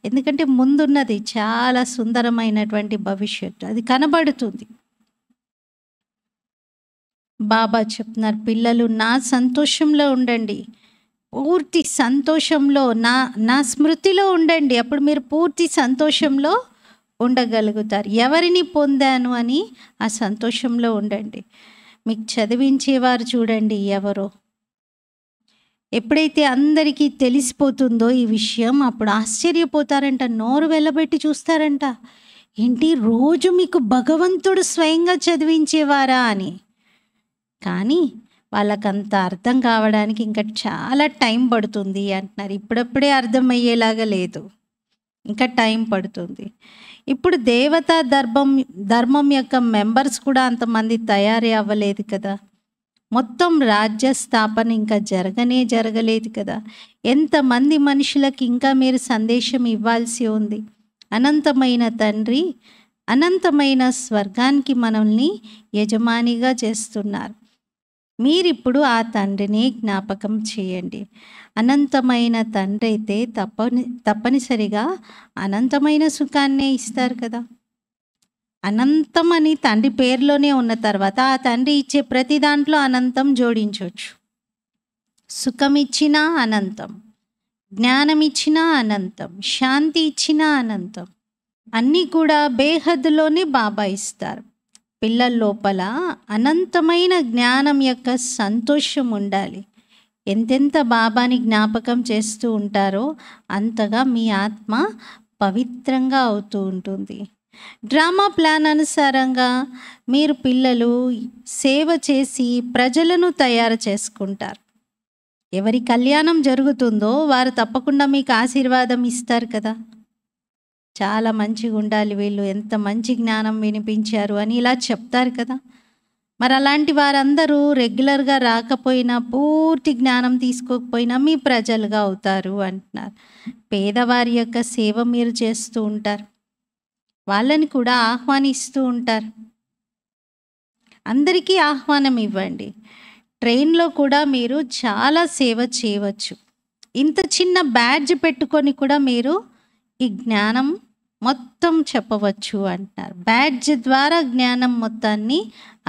ఎందుకంటే ముందున్నది చాలా సుందరమైనటువంటి భవిష్యత్తు, అది కనబడుతుంది. బాబా చెప్తున్నారు పిల్లలు నా సంతోషంలో ఉండండి, పూర్తి సంతోషంలో నా స్మృతిలో ఉండండి. అప్పుడు మీరు పూర్తి సంతోషంలో ఉండగలుగుతారు. ఎవరిని పొందాను అని ఆ సంతోషంలో ఉండండి. మీకు చదివించేవారు చూడండి ఎవరో, ఎప్పుడైతే అందరికీ తెలిసిపోతుందో ఈ విషయం అప్పుడు ఆశ్చర్యపోతారంట, నోరు వెళ్ళబెట్టి చూస్తారంట, ఏంటి రోజు మీకు భగవంతుడు స్వయంగా చదివించేవారా అని. కానీ వాళ్ళకంత అర్థం కావడానికి ఇంకా చాలా టైం పడుతుంది అంటున్నారు. ఇప్పుడప్పుడే అర్థమయ్యేలాగా లేదు, ఇంకా టైం పడుతుంది. ఇప్పుడు దేవతా ధర్మం యొక్క మెంబర్స్ కూడా అంతమంది తయారీ అవ్వలేదు కదా. మొత్తం రాజ్య స్థాపన ఇంకా జరగలేదు కదా. ఎంతమంది మనుషులకు ఇంకా మీరు సందేశం ఇవ్వాల్సి ఉంది. అనంతమైన తండ్రి అనంతమైన స్వర్గానికి మనల్ని యజమానిగా చేస్తున్నారు. మీరిప్పుడు ఆ తండ్రిని జ్ఞాపకం చేయండి. అనంతమైన తండ్రి అయితే తప్పనిసరిగా అనంతమైన సుఖాన్నే ఇస్తారు కదా. అనంతం అని తండ్రి పేరులోనే ఉన్న తర్వాత ఆ తండ్రి ఇచ్చే ప్రతి దాంట్లో అనంతం జోడించవచ్చు. సుఖం ఇచ్చినా అనంతం, జ్ఞానం ఇచ్చినా అనంతం, శాంతి ఇచ్చినా అనంతం, అన్నీ కూడా బేహద్దులోనే బాబా ఇస్తారు. పిల్లల లోపల అనంతమైన జ్ఞానం యొక్క సంతోషం ఉండాలి. ఎంతెంత బాబాని జ్ఞాపకం చేస్తూ ఉంటారో అంతగా మీ ఆత్మ పవిత్రంగా అవుతూ ఉంటుంది. డ్రామా ప్లాన్ అనుసారంగా మీరు పిల్లలు సేవ చేసి ప్రజలను తయారు చేసుకుంటారు. ఎవరి కళ్యాణం జరుగుతుందో వారు తప్పకుండా మీకు ఆశీర్వాదం ఇస్తారు కదా. చాలా మంచిగా ఉండాలి వీళ్ళు, ఎంత మంచి జ్ఞానం వినిపించారు అని ఇలా చెప్తారు కదా. మరి అలాంటి వారందరూ రెగ్యులర్గా రాకపోయినా, పూర్తి జ్ఞానం తీసుకోకపోయినా మీ ప్రజలుగా అవుతారు అంటున్నారు. పేదవారి యొక్క సేవ మీరు చేస్తూ ఉంటారు, వాళ్ళని కూడా ఆహ్వానిస్తూ ఉంటారు. అందరికీ ఆహ్వానం ఇవ్వండి. ట్రైన్లో కూడా మీరు చాలా సేవ చేయవచ్చు. ఇంత చిన్న బ్యాడ్జ్ పెట్టుకొని కూడా మీరు ఈ జ్ఞానం మొత్తం చెప్పవచ్చు అంటున్నారు. బ్యాడ్జ్ ద్వారా జ్ఞానం మొత్తాన్ని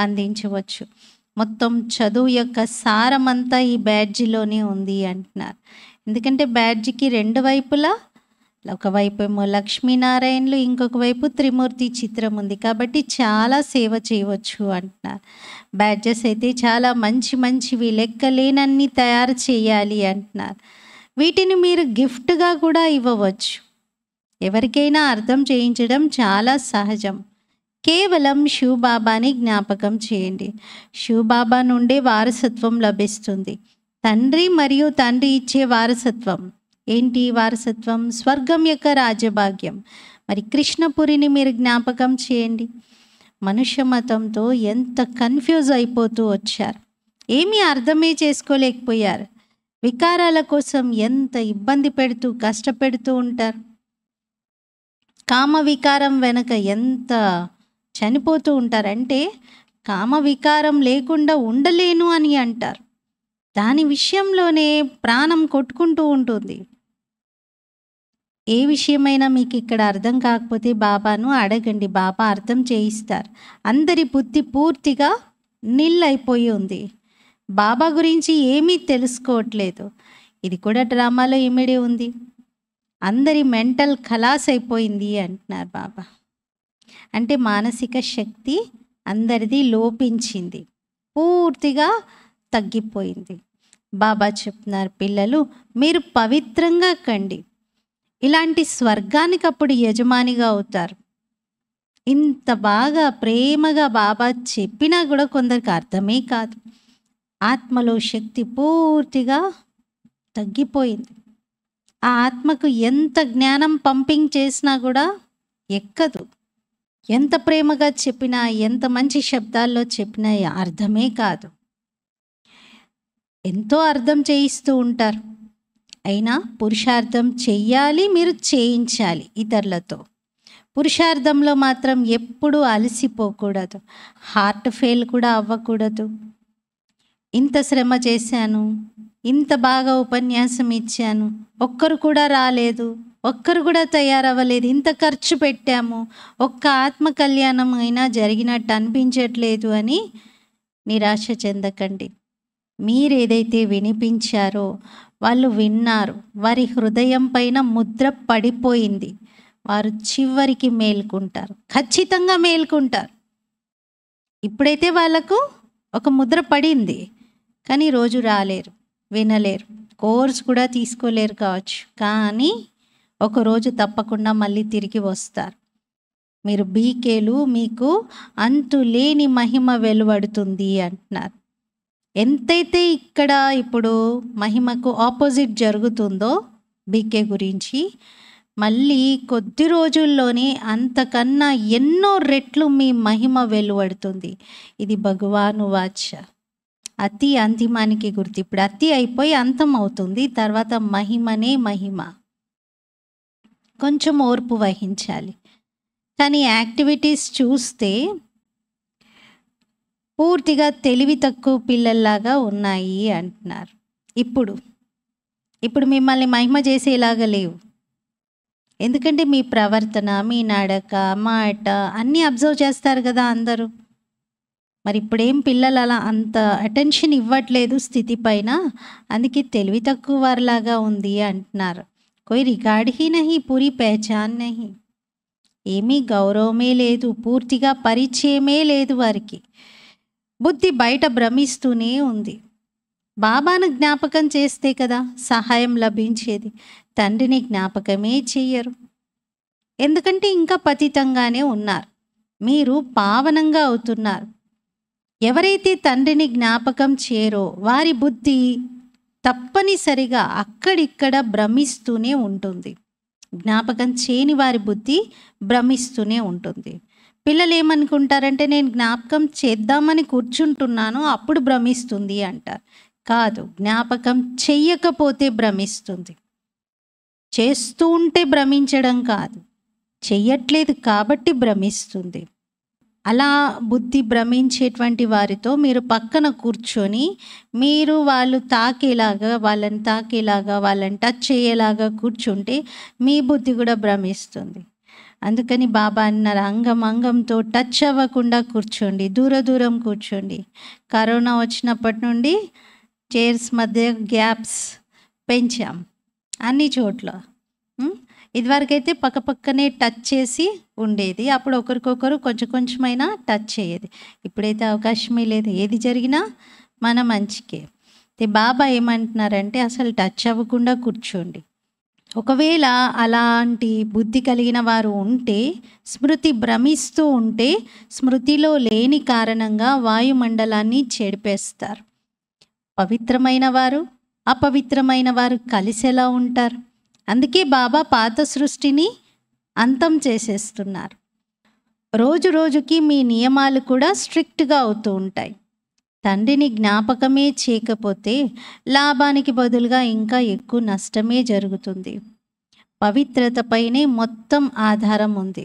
అందించవచ్చు. మొత్తం చదువు యొక్క సారమంతా ఈ బ్యాడ్జిలోనే ఉంది అంటున్నారు. ఎందుకంటే బ్యాడ్జికి రెండు వైపులా, ఒకవైపు ఏమో లక్ష్మీనారాయణలు, ఇంకొక వైపు త్రిమూర్తి చిత్రం ఉంది. కాబట్టి చాలా సేవ చేయవచ్చు అంటున్నారు. బ్యాడ్జెస్ అయితే చాలా మంచి మంచివి, లెక్కలేనన్ని తయారు చేయాలి అంటున్నారు. వీటిని మీరు గిఫ్ట్గా కూడా ఇవ్వవచ్చు. ఎవరికైనా అర్థం చేయించడం చాలా సహజం. కేవలం శివబాబాని జ్ఞాపకం చేయండి. శివబాబా నుండే వారసత్వం లభిస్తుంది. తండ్రి మరియు తండ్రి ఇచ్చే వారసత్వం ఏంటి? వారసత్వం స్వర్గం యొక్క రాజ్యభాగ్యం. మరి కృష్ణపురిని మీరు జ్ఞాపకం చేయండి. మనుష్య మతంతో ఎంత కన్ఫ్యూజ్ అయిపోతూ వచ్చారు, ఏమీ అర్థమే చేసుకోలేకపోయారు. వికారాల కోసం ఎంత ఇబ్బంది పెడుతూ కష్టపెడుతూ ఉంటారు. కామ వికారం వెనక ఎంత చనిపోతూ ఉంటారంటే, కామ వికారం లేకుండా ఉండలేను అని అంటారు. దాని విషయంలోనే ప్రాణం కొట్టుకుంటూ ఉంటుంది. ఏ విషయమైనా మీకు ఇక్కడ అర్థం కాకపోతే బాబాను అడగండి, బాబా అర్థం చేయిస్తారు. అందరి బుద్ధి పూర్తిగా నిల్ ఉంది. బాబా గురించి ఏమీ తెలుసుకోవట్లేదు. ఇది కూడా డ్రామాలో ఇమిడి ఉంది. అందరి మెంటల్ ఖలాస్ అయిపోయింది అంటున్నారు బాబా. అంటే మానసిక శక్తి అందరిది లోపించింది, పూర్తిగా తగ్గిపోయింది. బాబా చెప్తున్నారు, పిల్లలు మీరు పవిత్రంగా కండి. ఇలాంటి స్వర్గానికి అప్పుడు యజమానిగా అవుతారు. ఇంత బాగా ప్రేమగా బాబా చెప్పినా కూడా కొందరికి అర్థమే కాదు. ఆత్మలో శక్తి పూర్తిగా తగ్గిపోయింది. ఆ ఆత్మకు ఎంత జ్ఞానం పంపింగ్ చేసినా కూడా ఎక్కదు. ఎంత ప్రేమగా చెప్పినా, ఎంత మంచి శబ్దాల్లో చెప్పినా అర్థమే కాదు. ఎంతో అర్థం చేయిస్తూ ఉంటారు, అయినా పురుషార్థం చెయ్యాలి, మీరు చేయించాలి ఇతరులతో. పురుషార్థంలో మాత్రం ఎప్పుడూ అలసిపోకూడదు, హార్ట్ ఫెయిల్ కూడా అవ్వకూడదు. ఇంత శ్రమ చేశాను, ఇంత బాగా ఉపన్యాసం ఇచ్చాను, ఒక్కరు కూడా రాలేదు, ఒక్కరు కూడా తయారవ్వలేదు, ఇంత ఖర్చు పెట్టాము, ఒక్క ఆత్మ కళ్యాణం అయినా జరిగినట్టు అనిపించట్లేదు అని నిరాశ చెందకండి. మీరేదైతే వినిపించారో వాళ్ళు విన్నారు, వారి హృదయం పైన ముద్ర పడిపోయింది. వారు చివరికి మేల్కుంటారు, ఖచ్చితంగా మేల్కుంటారు. ఇప్పుడైతే వాళ్ళకు ఒక ముద్ర పడింది, కానీ రోజు రాలేరు, వినలేరు, కోర్స్ కూడా తీసుకోలేరు కావచ్చు. కానీ ఒకరోజు తప్పకుండా మళ్ళీ తిరిగి వస్తారు. మీరు బీకేలు, మీకు అంతులేని మహిమ వెలువడుతుంది అంటున్నారు. ఎంతైతే ఇక్కడ ఇప్పుడు మహిమకు ఆపోజిట్ జరుగుతుందో బీకే గురించి, మళ్ళీ కొద్ది రోజుల్లోనే అంతకన్నా ఎన్నో రెట్లు మీ మహిమ వెలువడుతుంది. ఇది భగవాను వాచ. అతి అంతిమానికి గుర్తు. ఇప్పుడు అతి అయిపోయి అంతం అవుతుంది, తర్వాత మహిమనే మహిమ. కొంచెం ఓర్పు వహించాలి. కానీ యాక్టివిటీస్ చూస్తే పూర్తిగా తెలివి తక్కువ పిల్లల్లాగా ఉన్నాయి అంటున్నారు. ఇప్పుడు మిమ్మల్ని మహిమ చేసేలాగా లేవు. ఎందుకంటే మీ ప్రవర్తన, మీ నడక, మాట అన్నీ అబ్జర్వ్ చేస్తారు కదా అందరూ. మరి ఇప్పుడేం పిల్లలు అలా అంత అటెన్షన్ ఇవ్వట్లేదు స్థితి పైన, అందుకే తెలివి తక్కువ వారిలాగా ఉంది అంటున్నారు. కోయి రికార్డ్ హీ నహీ, పూరి పెహచాన్ నహీ, ఏమీ గౌరవమే లేదు, పూర్తిగా పరిచయమే లేదు వారికి. బుద్ధి బయట భ్రమిస్తూనే ఉంది. బాబాను జ్ఞాపకం చేస్తే కదా సహాయం లభించేది. తండ్రిని జ్ఞాపకమే చెయ్యరు. ఎందుకంటే ఇంకా పతితంగానే ఉన్నారు. మీరు పావనంగా అవుతున్నారు. ఎవరైతే తండ్రిని జ్ఞాపకం చేయరో వారి బుద్ధి తప్పనిసరిగా అక్కడిక్కడ భ్రమిస్తూనే ఉంటుంది. జ్ఞాపకం చేయని వారి బుద్ధి భ్రమిస్తూనే ఉంటుంది. పిల్లలు ఏమనుకుంటారంటే నేను జ్ఞాపకం చేద్దామని కూర్చుంటున్నాను అప్పుడు భ్రమిస్తుంది అంటారు. కాదు, జ్ఞాపకం చెయ్యకపోతే భ్రమిస్తుంది. చేస్తూ ఉంటే భ్రమించడం కాదు, చెయ్యట్లేదు కాబట్టి భ్రమిస్తుంది. అలా బుద్ధి భ్రమించేటువంటి వారితో మీరు పక్కన కూర్చొని మీరు వాళ్ళని తాకేలాగా వాళ్ళని టచ్ చేయలాగా కూర్చుంటే మీ బుద్ధి కూడా భ్రమిస్తుంది. అందుకని బాబా అన్నారు, అంగంతో టచ్ అవ్వకుండా కూర్చోండి, దూరం కూర్చోండి. కరోనా వచ్చినప్పటి నుండి చైర్స్ మధ్య గ్యాప్స్ పెంచాం అన్ని చోట్ల. ఇదివరకైతే పక్కనే టచ్ చేసి ఉండేది, అప్పుడు ఒకరికొకరు కొంచెమైనా టచ్ చేయదు. ఇప్పుడైతే అవకాశమే లేదు, ఏది జరిగినా మన మంచికే. బాబా ఏమంటున్నారంటే అసలు టచ్ అవ్వకుండా కూర్చోండి. ఒకవేళ అలాంటి బుద్ధి కలిగిన వారు ఉంటే, స్మృతి భ్రమిస్తూ ఉంటే, స్మృతిలో లేని కారణంగా వాయుమండలాన్ని చెడిపేస్తారు. పవిత్రమైన వారు అపవిత్రమైన వారు కలిసి ఎలా ఉంటారు? అందుకే బాబా పాత సృష్టిని అంతం చేసేస్తున్నారు. రోజుకి మీ నియమాలు కూడా స్ట్రిక్ట్గా అవుతూ ఉంటాయి. తండ్రిని జ్ఞాపకమే చేయకపోతే లాభానికి బదులుగా ఇంకా ఎక్కువ నష్టమే జరుగుతుంది. పవిత్రతపైనే మొత్తం ఆధారం ఉంది.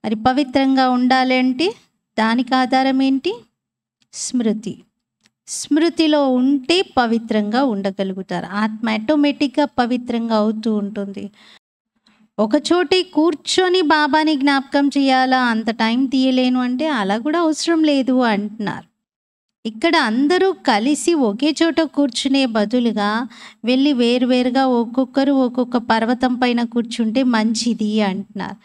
మరి పవిత్రంగా ఉండాలంటే దానికి ఆధారం ఏంటి? స్మృతిలో ఉంటే పవిత్రంగా ఉండగలుగుతారు. ఆత్మ ఆటోమేటిక్గా పవిత్రంగా అవుతూ ఉంటుంది. ఒకచోటే కూర్చొని బాబాని జ్ఞాపకం చేయాలా, అంత టైం తీయలేను అంటే అలా కూడా అవసరం లేదు అంటున్నారు. ఇక్కడ అందరూ కలిసి ఒకే చోట కూర్చునే బదులుగా వెళ్ళి వేరువేరుగా ఒక్కొక్కరు ఒక్కొక్క పర్వతం పైన కూర్చుంటే మంచిది అంటున్నారు.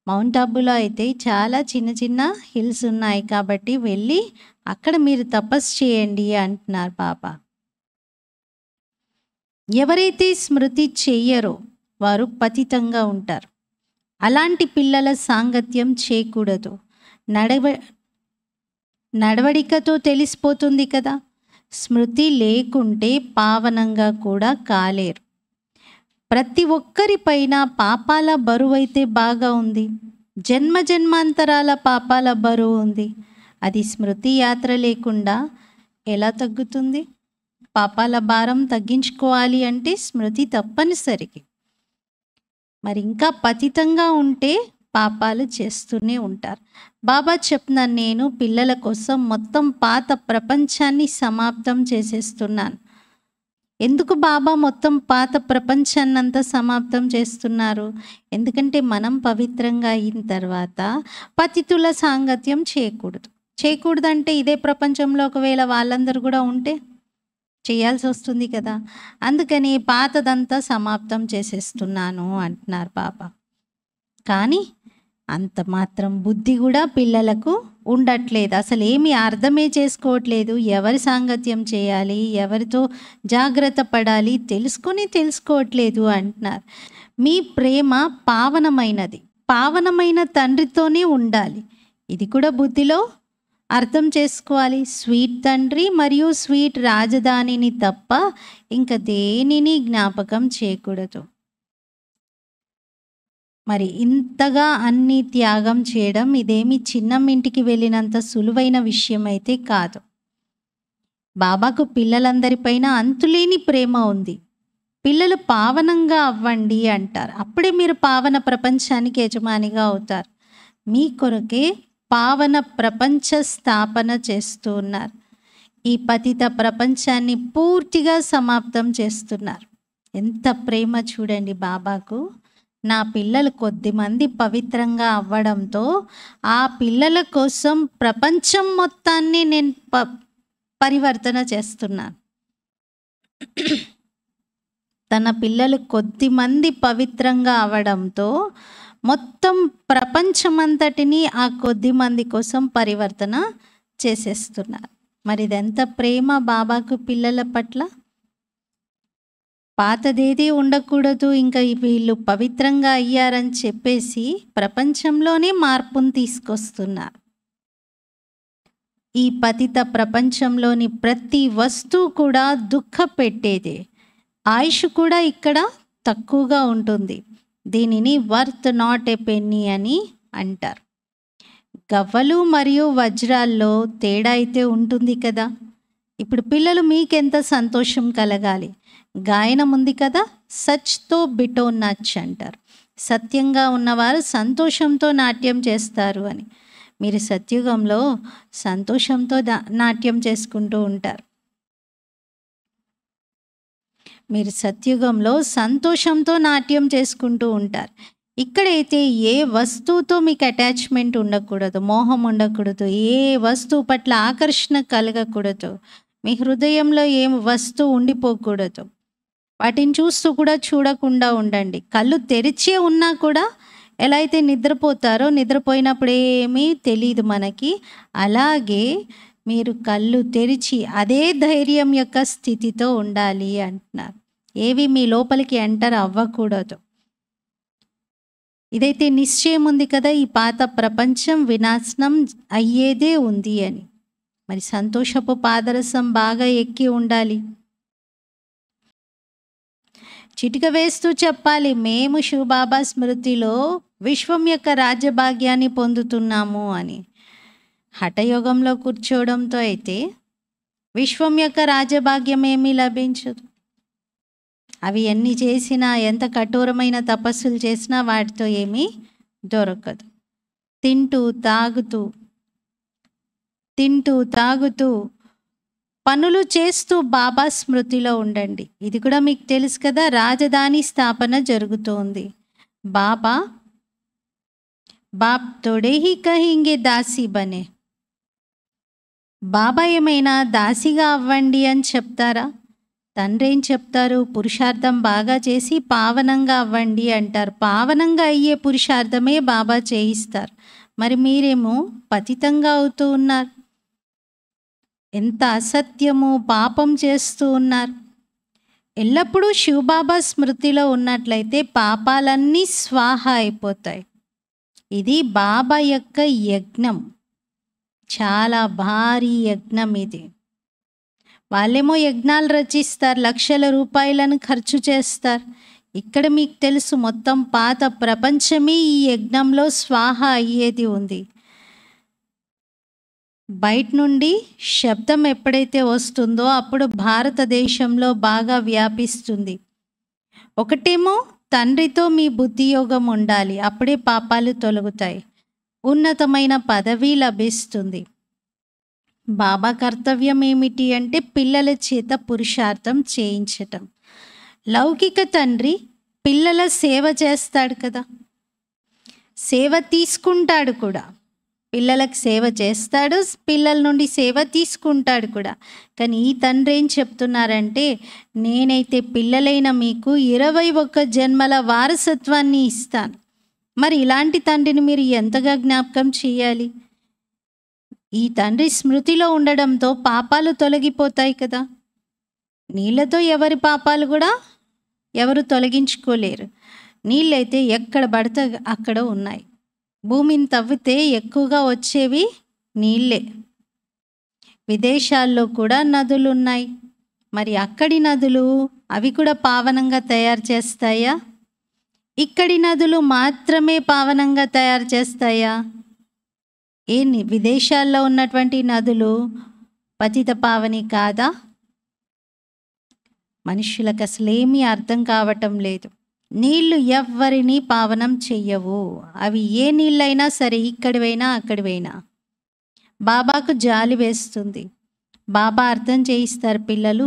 మౌంట్ అబులో అయితే చాలా చిన్న హిల్స్ ఉన్నాయి కాబట్టి వెళ్ళి అక్కడ మీరు తపస్సు చేయండి అంటున్నారు బాబా. ఎవరైతే స్మృతి చెయ్యరో వారు పతితంగా ఉంటారు. అలాంటి పిల్లల సాంగత్యం చేయకూడదు. నడవడికతో తెలిసిపోతుంది కదా. స్మృతి లేకుంటే పావనంగా కూడా కాలేరు. ప్రతి ఒక్కరిపైన పాపాల బరువైతే బాగా ఉంది, జన్మాంతరాల పాపాల బరువు ఉంది. అది స్మృతి యాత్ర లేకుండా ఎలా తగ్గుతుంది? పాపాల భారం తగ్గించుకోవాలి అంటే స్మృతి తప్పనిసరికి. మరి ఇంకా పతితంగా ఉంటే పాపాలు చేస్తూనే ఉంటారు. బాబా చెప్తున్నాను, నేను పిల్లల కోసం మొత్తం పాత ప్రపంచాన్ని సమాప్తం చేసేస్తున్నాను. ఎందుకు బాబా మొత్తం పాత ప్రపంచాన్నంతా సమాప్తం చేస్తున్నారు? ఎందుకంటే మనం పవిత్రంగా అయిన తర్వాత పతితుల సాంగత్యం చేయకూడదంటే ఇదే ప్రపంచంలో ఒకవేళ వాళ్ళందరూ కూడా ఉంటే చేయాల్సి వస్తుంది కదా. అందుకని పాతదంతా సమాప్తం చేసేస్తున్నాను అంటున్నారు బాబా. కానీ అంత మాత్రం బుద్ధి కూడా పిల్లలకు ఉండట్లేదు. అసలు ఏమీ అర్థమే చేసుకోవట్లేదు. ఎవరి సాంగత్యం చేయాలి, ఎవరితో జాగ్రత్త పడాలి తెలుసుకోవట్లేదు అంటున్నారు. మీ ప్రేమ పావనమైనది, పావనమైన తండ్రితోనే ఉండాలి. ఇది కూడా బుద్ధిలో అర్థం చేసుకోవాలి. స్వీట్ తండ్రి మరియు స్వీట్ రాజధానిని తప్ప ఇంకా దేనిని జ్ఞాపకం చేయకూడదు. మరి ఇంతగా అన్ని త్యాగం చేయడం ఇదేమి చిన్నమ్మింటికి వెళ్ళినంత సులువైన విషయం అయితే కాదు. బాబాకు పిల్లలందరిపైన అంతులేని ప్రేమ ఉంది. పిల్లలు పావనంగా అవ్వండి అంటారు. అప్పుడే మీరు పావన ప్రపంచానికి యజమానిగా అవుతారు. మీ కొరకే పావన ప్రపంచ స్థాపన చేస్తూ ఉన్నారు. ఈ పతిత ప్రపంచాన్ని పూర్తిగా సమాప్తం చేస్తున్నారు. ఎంత ప్రేమ చూడండి బాబాకు. నా పిల్లలు కొద్దిమంది పవిత్రంగా అవ్వడంతో ఆ పిల్లల కోసం ప్రపంచం మొత్తాన్ని నేను పరివర్తన చేస్తున్నాను. తన పిల్లలు కొద్దిమంది పవిత్రంగా అవడంతో మొత్తం ప్రపంచమంతటిని ఆ కొద్ది మంది కోసం పరివర్తన చేసేస్తున్నారు. మరి ఇదెంత ప్రేమ బాబాకు పిల్లల పట్ల. పాతదేది ఉండకూడదు, ఇంకా వీళ్ళు పవిత్రంగా అయ్యారని చెప్పేసి ప్రపంచంలోనే మార్పును తీసుకొస్తున్నారు. ఈ పతిత ప్రపంచంలోని ప్రతి వస్తువు కూడా దుఃఖ పెట్టేదే. ఆయుష్ కూడా ఇక్కడ తక్కువగా ఉంటుంది. దీనిని వర్త్ నాట్ ఏ పెన్నీ అని అంటారు. గవ్వలు మరియు వజ్రాల్లో తేడా అయితే ఉంటుంది కదా. ఇప్పుడు పిల్లలు మీకెంత సంతోషం కలగాలి. గాయనం ఉంది కదా, సచ్తో బిటో నచ్ అంటారు. సత్యంగా ఉన్నవారు సంతోషంతో నాట్యం చేస్తారు అని. మీరు సత్యుగంలో సంతోషంతో నాట్యం చేసుకుంటూ ఉంటారు. మీరు సత్యుగంలో సంతోషంతో నాట్యం చేసుకుంటూ ఉంటారు. ఇక్కడైతే ఏ వస్తువుతో మీకు అటాచ్మెంట్ ఉండకూడదు, మోహం ఉండకూడదు, ఏ వస్తువు పట్ల ఆకర్షణ కలగకూడదు. మీ హృదయంలో ఏం వస్తువు ఉండిపోకూడదు. వాటిని చూస్తూ కూడా చూడకుండా ఉండండి. కళ్ళు తెరిచే ఉన్నా కూడా ఎలా అయితే నిద్రపోతారో, నిద్రపోయినప్పుడు ఏమీ తెలియదు మనకి, అలాగే మీరు కళ్ళు తెరిచి అదే ధైర్యం యొక్క స్థితితో ఉండాలి అంటున్నారు. ఏవి మీ లోపలికి ఎంటర్ అవ్వకూడదు. ఇదైతే నిశ్చయం ఉంది కదా, ఈ పాత ప్రపంచం వినాశనం అయ్యేదే ఉంది అని. మరి సంతోషపు పాదరసం బాగా ఎక్కి ఉండాలి. చిటిక వేస్తూ చెప్పాలి, మేము శివబాబా స్మృతిలో విశ్వం యొక్క రాజ్యభాగ్యాన్ని పొందుతున్నాము అని. హఠయోగంలో కూర్చోవడంతో అయితే విశ్వం యొక్క రాజ్యభాగ్యం ఏమీ లభించదు. అవి ఎన్ని చేసినా, ఎంత కఠోరమైన తపస్సులు చేసినా వాటితో ఏమీ దొరకదు. తింటూ తాగుతూ పనులు చేస్తూ బాబా స్మృతిలో ఉండండి. ఇది కూడా మీకు తెలుసు కదా, రాజధాని స్థాపన జరుగుతోంది. బాప్ తోడే హీ కహింగే దాసి బనే. బాబా ఏమైనా దాసిగా అవ్వండి అని చెప్తారా? తండ్రి ఏం చెప్తారు? పురుషార్థం బాగా చేసి పావనంగా అవ్వండి అంటారు. పావనంగా అయ్యే పురుషార్థమే బాబా చేయిస్తారు. మరి మీరేమో పతితంగా అవుతూ ఉన్నారు. ఎంత అసత్యము, పాపం చేస్తూ ఉన్నారు. ఎల్లప్పుడూ శివబాబా స్మృతిలో ఉన్నట్లయితే పాపాలన్నీ స్వాహ అయిపోతాయి. ఇది బాబా యొక్క యజ్ఞం, చాలా భారీ యజ్ఞం ఇది. వాళ్ళేమో యజ్ఞాలు రచిస్తారు, లక్షల రూపాయలను ఖర్చు చేస్తారు. ఇక్కడ మీకు తెలుసు మొత్తం పాత ప్రపంచమే ఈ యజ్ఞంలో స్వాహ అయ్యేది ఉంది. బయట నుండి శబ్దం ఎప్పుడైతే వస్తుందో అప్పుడు భారతదేశంలో బాగా వ్యాపిస్తుంది. ఒకటేమో తండ్రితో మీ బుద్ధియోగం ఉండాలి, అప్పుడే పాపాలు తొలగుతాయి, ఉన్నతమైన పదవి లభిస్తుంది. బాబా కర్తవ్యం ఏమిటి అంటే పిల్లల చేత పురుషార్థం చేయించటం. లౌకిక తండ్రి పిల్లల సేవ చేస్తాడు కదా, సేవ తీసుకుంటాడు కూడా. పిల్లలకు సేవ చేస్తాడు, పిల్లల నుండి సేవ తీసుకుంటాడు కూడా. కానీ ఈ తండ్రి ఏం చెప్తున్నారంటే, నేనైతే పిల్లలైన మీకు 21 జన్మల వారసత్వాన్ని ఇస్తాను. మరి ఇలాంటి తండ్రిని మీరు ఎంతగా జ్ఞాపకం చేయాలి? ఈ తండ్రి స్మృతిలో ఉండడంతో పాపాలు తొలగిపోతాయి కదా. నీళ్ళతో ఎవరి పాపాలు కూడా ఎవరు తొలగించుకోలేరు. నీళ్ళైతే ఎక్కడ పడితే అక్కడ ఉన్నాయి. భూమిని తవ్వితే ఎక్కువగా వచ్చేవి నీళ్ళే. విదేశాల్లో కూడా నదులు ఉన్నాయి. మరి అక్కడి నదులు అవి కూడా పావనంగా తయారు చేస్తాయా? ఇక్కడి నదులు మాత్రమే పావనంగా తయారు చేస్తాయా? విదేశాల్లో ఉన్నటువంటి నదులు పతిత పావని కాదా? మనుషులకు అసలేమీ అర్థం కావటం లేదు. నీళ్లు ఎవ్వరినీ పావనం చెయ్యవు. అవి ఏ నీళ్ళైనా సరే, ఇక్కడివైనా అక్కడివైనా. బాబాకు జాలి వేస్తుంది. బాబా అర్థం చేయిస్తారు, పిల్లలు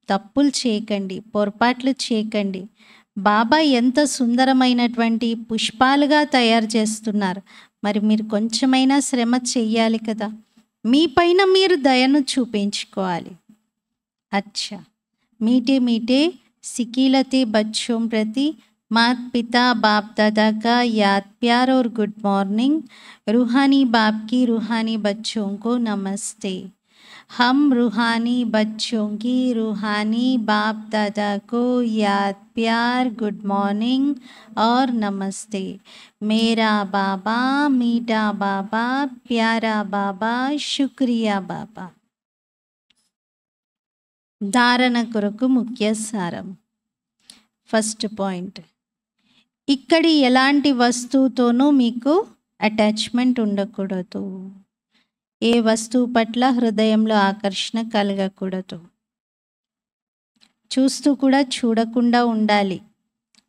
తప్పులు చేయకండి, పొరపాట్లు చేయకండి. బాబా ఎంత సుందరమైనటువంటి పుష్పాలుగా తయారు చేస్తున్నారు. మరి మీరు కొంచెమైనా శ్రమ చెయ్యాలి కదా. మీ పైన మీరు దయను చూపించుకోవాలి. అచ్చా, मीठे मीठे सिकीलते बच्चों प्रति माता पिता बाप दादा का याद प्यार और गुड मॉर्निंग। रूहानी बाप की रूहानी बच्चों को नमस्ते। हम रूहानी बच्चों की रूहानी बाप दादा को याद प्यार गुड मॉर्निंग और नमस्ते। मेरा बाबा मीठा बाबा प्यारा बाबा शुक्रिया बाबा। ధారణ కొరకు ముఖ్య సారం. ఫస్ట్ పాయింట్, ఇక్కడి ఎలాంటి వస్తువుతోనూ మీకు అటాచ్మెంట్ ఉండకూడదు. ఏ వస్తువు పట్ల హృదయంలో ఆకర్షణ కలగకూడదు. చూస్తూ కూడా చూడకుండా ఉండాలి.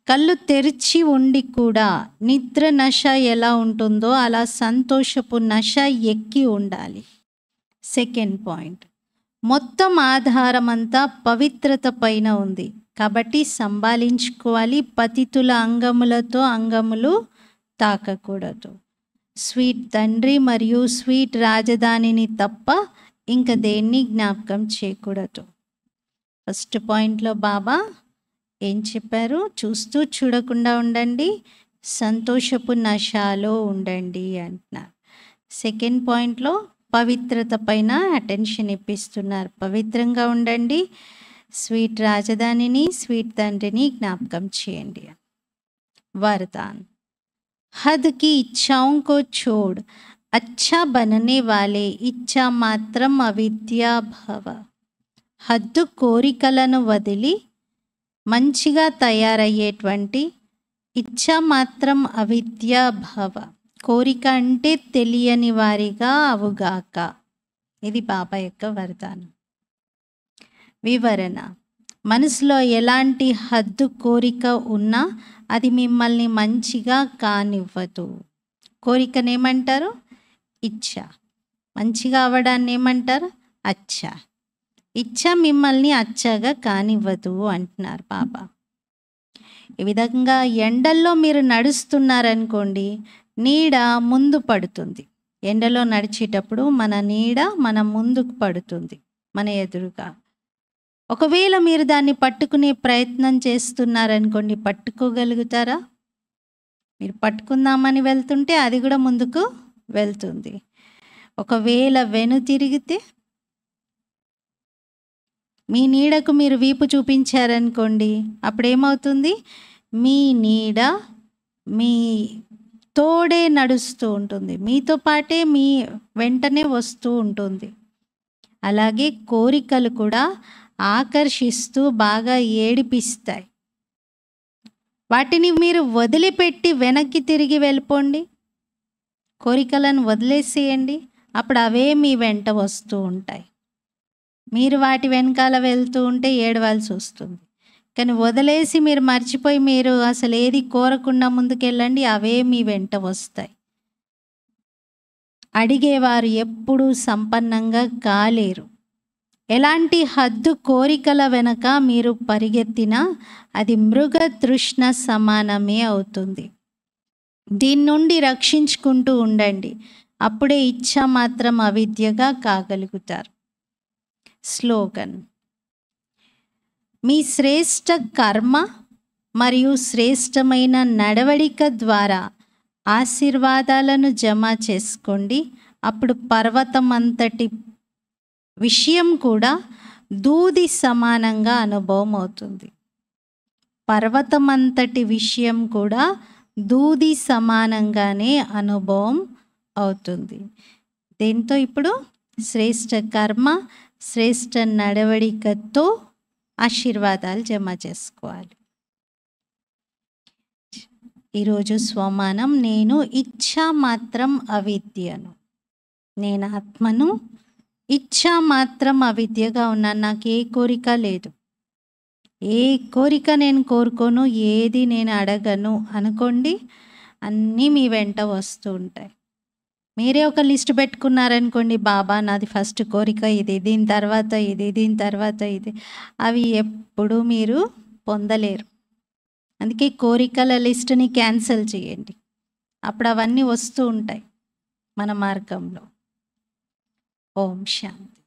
కళ్ళు తెరిచి ఉండి కూడా నిద్ర నశ ఎలా ఉంటుందో అలా సంతోషపు నశ ఎక్కి ఉండాలి. సెకండ్ పాయింట్, మొత్తం ఆధారమంతా పవిత్రత పైన ఉంది కాబట్టి సంభాళించుకోవాలి. పతితుల అంగములతో అంగములు తాకకూడదు. స్వీట్ తండ్రి మరియు స్వీట్ రాజధానిని తప్ప ఇంక దేన్ని జ్ఞాపకం చేయకూడదు. ఫస్ట్ పాయింట్లో బాబా ఏం చెప్పారు? చూస్తూ చూడకుండా ఉండండి, సంతోషపు నశాలో ఉండండి అంటున్నారు. సెకండ్ పాయింట్లో పవిత్రత పైన అటెన్షన్ ఇప్పిస్తున్నారు. పవిత్రంగా ఉండండి, స్వీట్ రాజధానిని స్వీట్ తండ్రిని జ్ఞాపకం చేయండి. वरदान, हद की इच्छाओं को छोड़ अच्छा बनने वाले इच्छा मात्रम अविद्या भव। హద్దు కోరికలను వదిలి మంచిగా తయారయ్యేటువంటి ఇచ్చా మాత్రం అవిద్యా భవ. కోరిక అంటే తెలియని వారిగా అవుగాక. ఇది బాబా యొక్క వరదానం. వివరణ, మనసులో ఎలాంటి హద్దు కోరిక ఉన్నా అది మిమ్మల్ని మంచిగా కానివ్వదు. కోరికనేమంటారు? ఇచ్చ. మంచిగా అవ్వడాన్ని ఏమంటారు? అచ్చ. ఇచ్చ మిమ్మల్ని అచ్చగా కానివ్వదు అంటున్నారు బాబా. ఈ విధంగా ఎండల్లో మీరు నడుస్తున్నారనుకోండి, నీడ ముందు పడుతుంది. ఎండలో నడిచేటప్పుడు మన నీడ మన ముందుకు పడుతుంది, మన ఎదురుగా. ఒకవేళ మీరు దాన్ని పట్టుకునే ప్రయత్నం చేస్తున్నారనుకోండి, పట్టుకోగలుగుతారా? మీరు పట్టుకుందామని వెళ్తుంటే అది కూడా ముందుకు వెళ్తుంది. ఒకవేళ వెనుతిరిగితే, మీ నీడకు మీరు వీపు చూపించారనుకోండి, అప్పుడేమవుతుంది? మీ నీడ మీ తోడే నడుస్తూ ఉంటుంది, మీతో పాటే మీ వెంటనే వస్తూ ఉంటుంది. అలాగే కోరికలు కూడా ఆకర్షిస్తూ బాగా ఏడిపిస్తాయి. వాటిని మీరు వదిలిపెట్టి వెనక్కి తిరిగి వెళ్ళిపోండి. కోరికలను వదిలేసేయండి, అప్పుడు అవే మీ వెంట వస్తూ ఉంటాయి. మీరు వాటి వెనకాల వెళ్తూ ఉంటే ఏడవాల్సి వస్తుంది. కానీ వదిలేసి మీరు మర్చిపోయి మీరు అసలు ఏది కోరకుండా ముందుకెళ్ళండి, అవే మీ వెంట వస్తాయి. అడిగేవారు ఎప్పుడూ సంపన్నంగా కాలేరు. ఎలాంటి హద్దు కోరికల వెనక మీరు పరిగెత్తినా అది మృగ తృష్ణ సమానమే అవుతుంది. దీని నుండి రక్షించుకుంటూ ఉండండి, అప్పుడే ఇచ్చ మాత్రం అవిద్యగా కాగలుగుతారు. స్లోగన్, మీ శ్రేష్ట కర్మ మరియు శ్రేష్టమైన నడవడిక ద్వారా ఆశీర్వాదాలను జమ చేసుకోండి. అప్పుడు పర్వతం అంతటి విషయం కూడా దూది సమానంగా అనుభవం అవుతుంది. పర్వతం అంతటి విషయం కూడా దూది సమానంగానే అనుభవం అవుతుంది. దీంతో ఇప్పుడు శ్రేష్ట కర్మ శ్రేష్ట నడవడికతో ఆశీర్వాదాలు జమ చేసుకోవాలి. ఈరోజు స్వమానం, నేను ఇచ్చా మాత్రం అవిద్యను. నేను ఆత్మను, ఇచ్చా మాత్రం అవిద్యగా ఉన్నాను. నాకు ఏ కోరిక లేదు. ఏ కోరిక నేను కోరుకోను, ఏది నేను అడగను అనుకోండి, అన్నీ మీ వెంట వస్తూ ఉంటాయి. మీరే ఒక లిస్ట్ పెట్టుకున్నారనుకోండి, బాబా నాది ఫస్ట్ కోరిక ఇది, దీని తర్వాత ఇది, దీని తర్వాత ఇది, అవి ఎప్పుడూ మీరు పొందలేరు. అందుకే కోరికల లిస్ట్ని క్యాన్సిల్ చేయండి, అప్పుడు అవన్నీ వస్తూ ఉంటాయి మన మార్గంలో. ఓం శాంతి.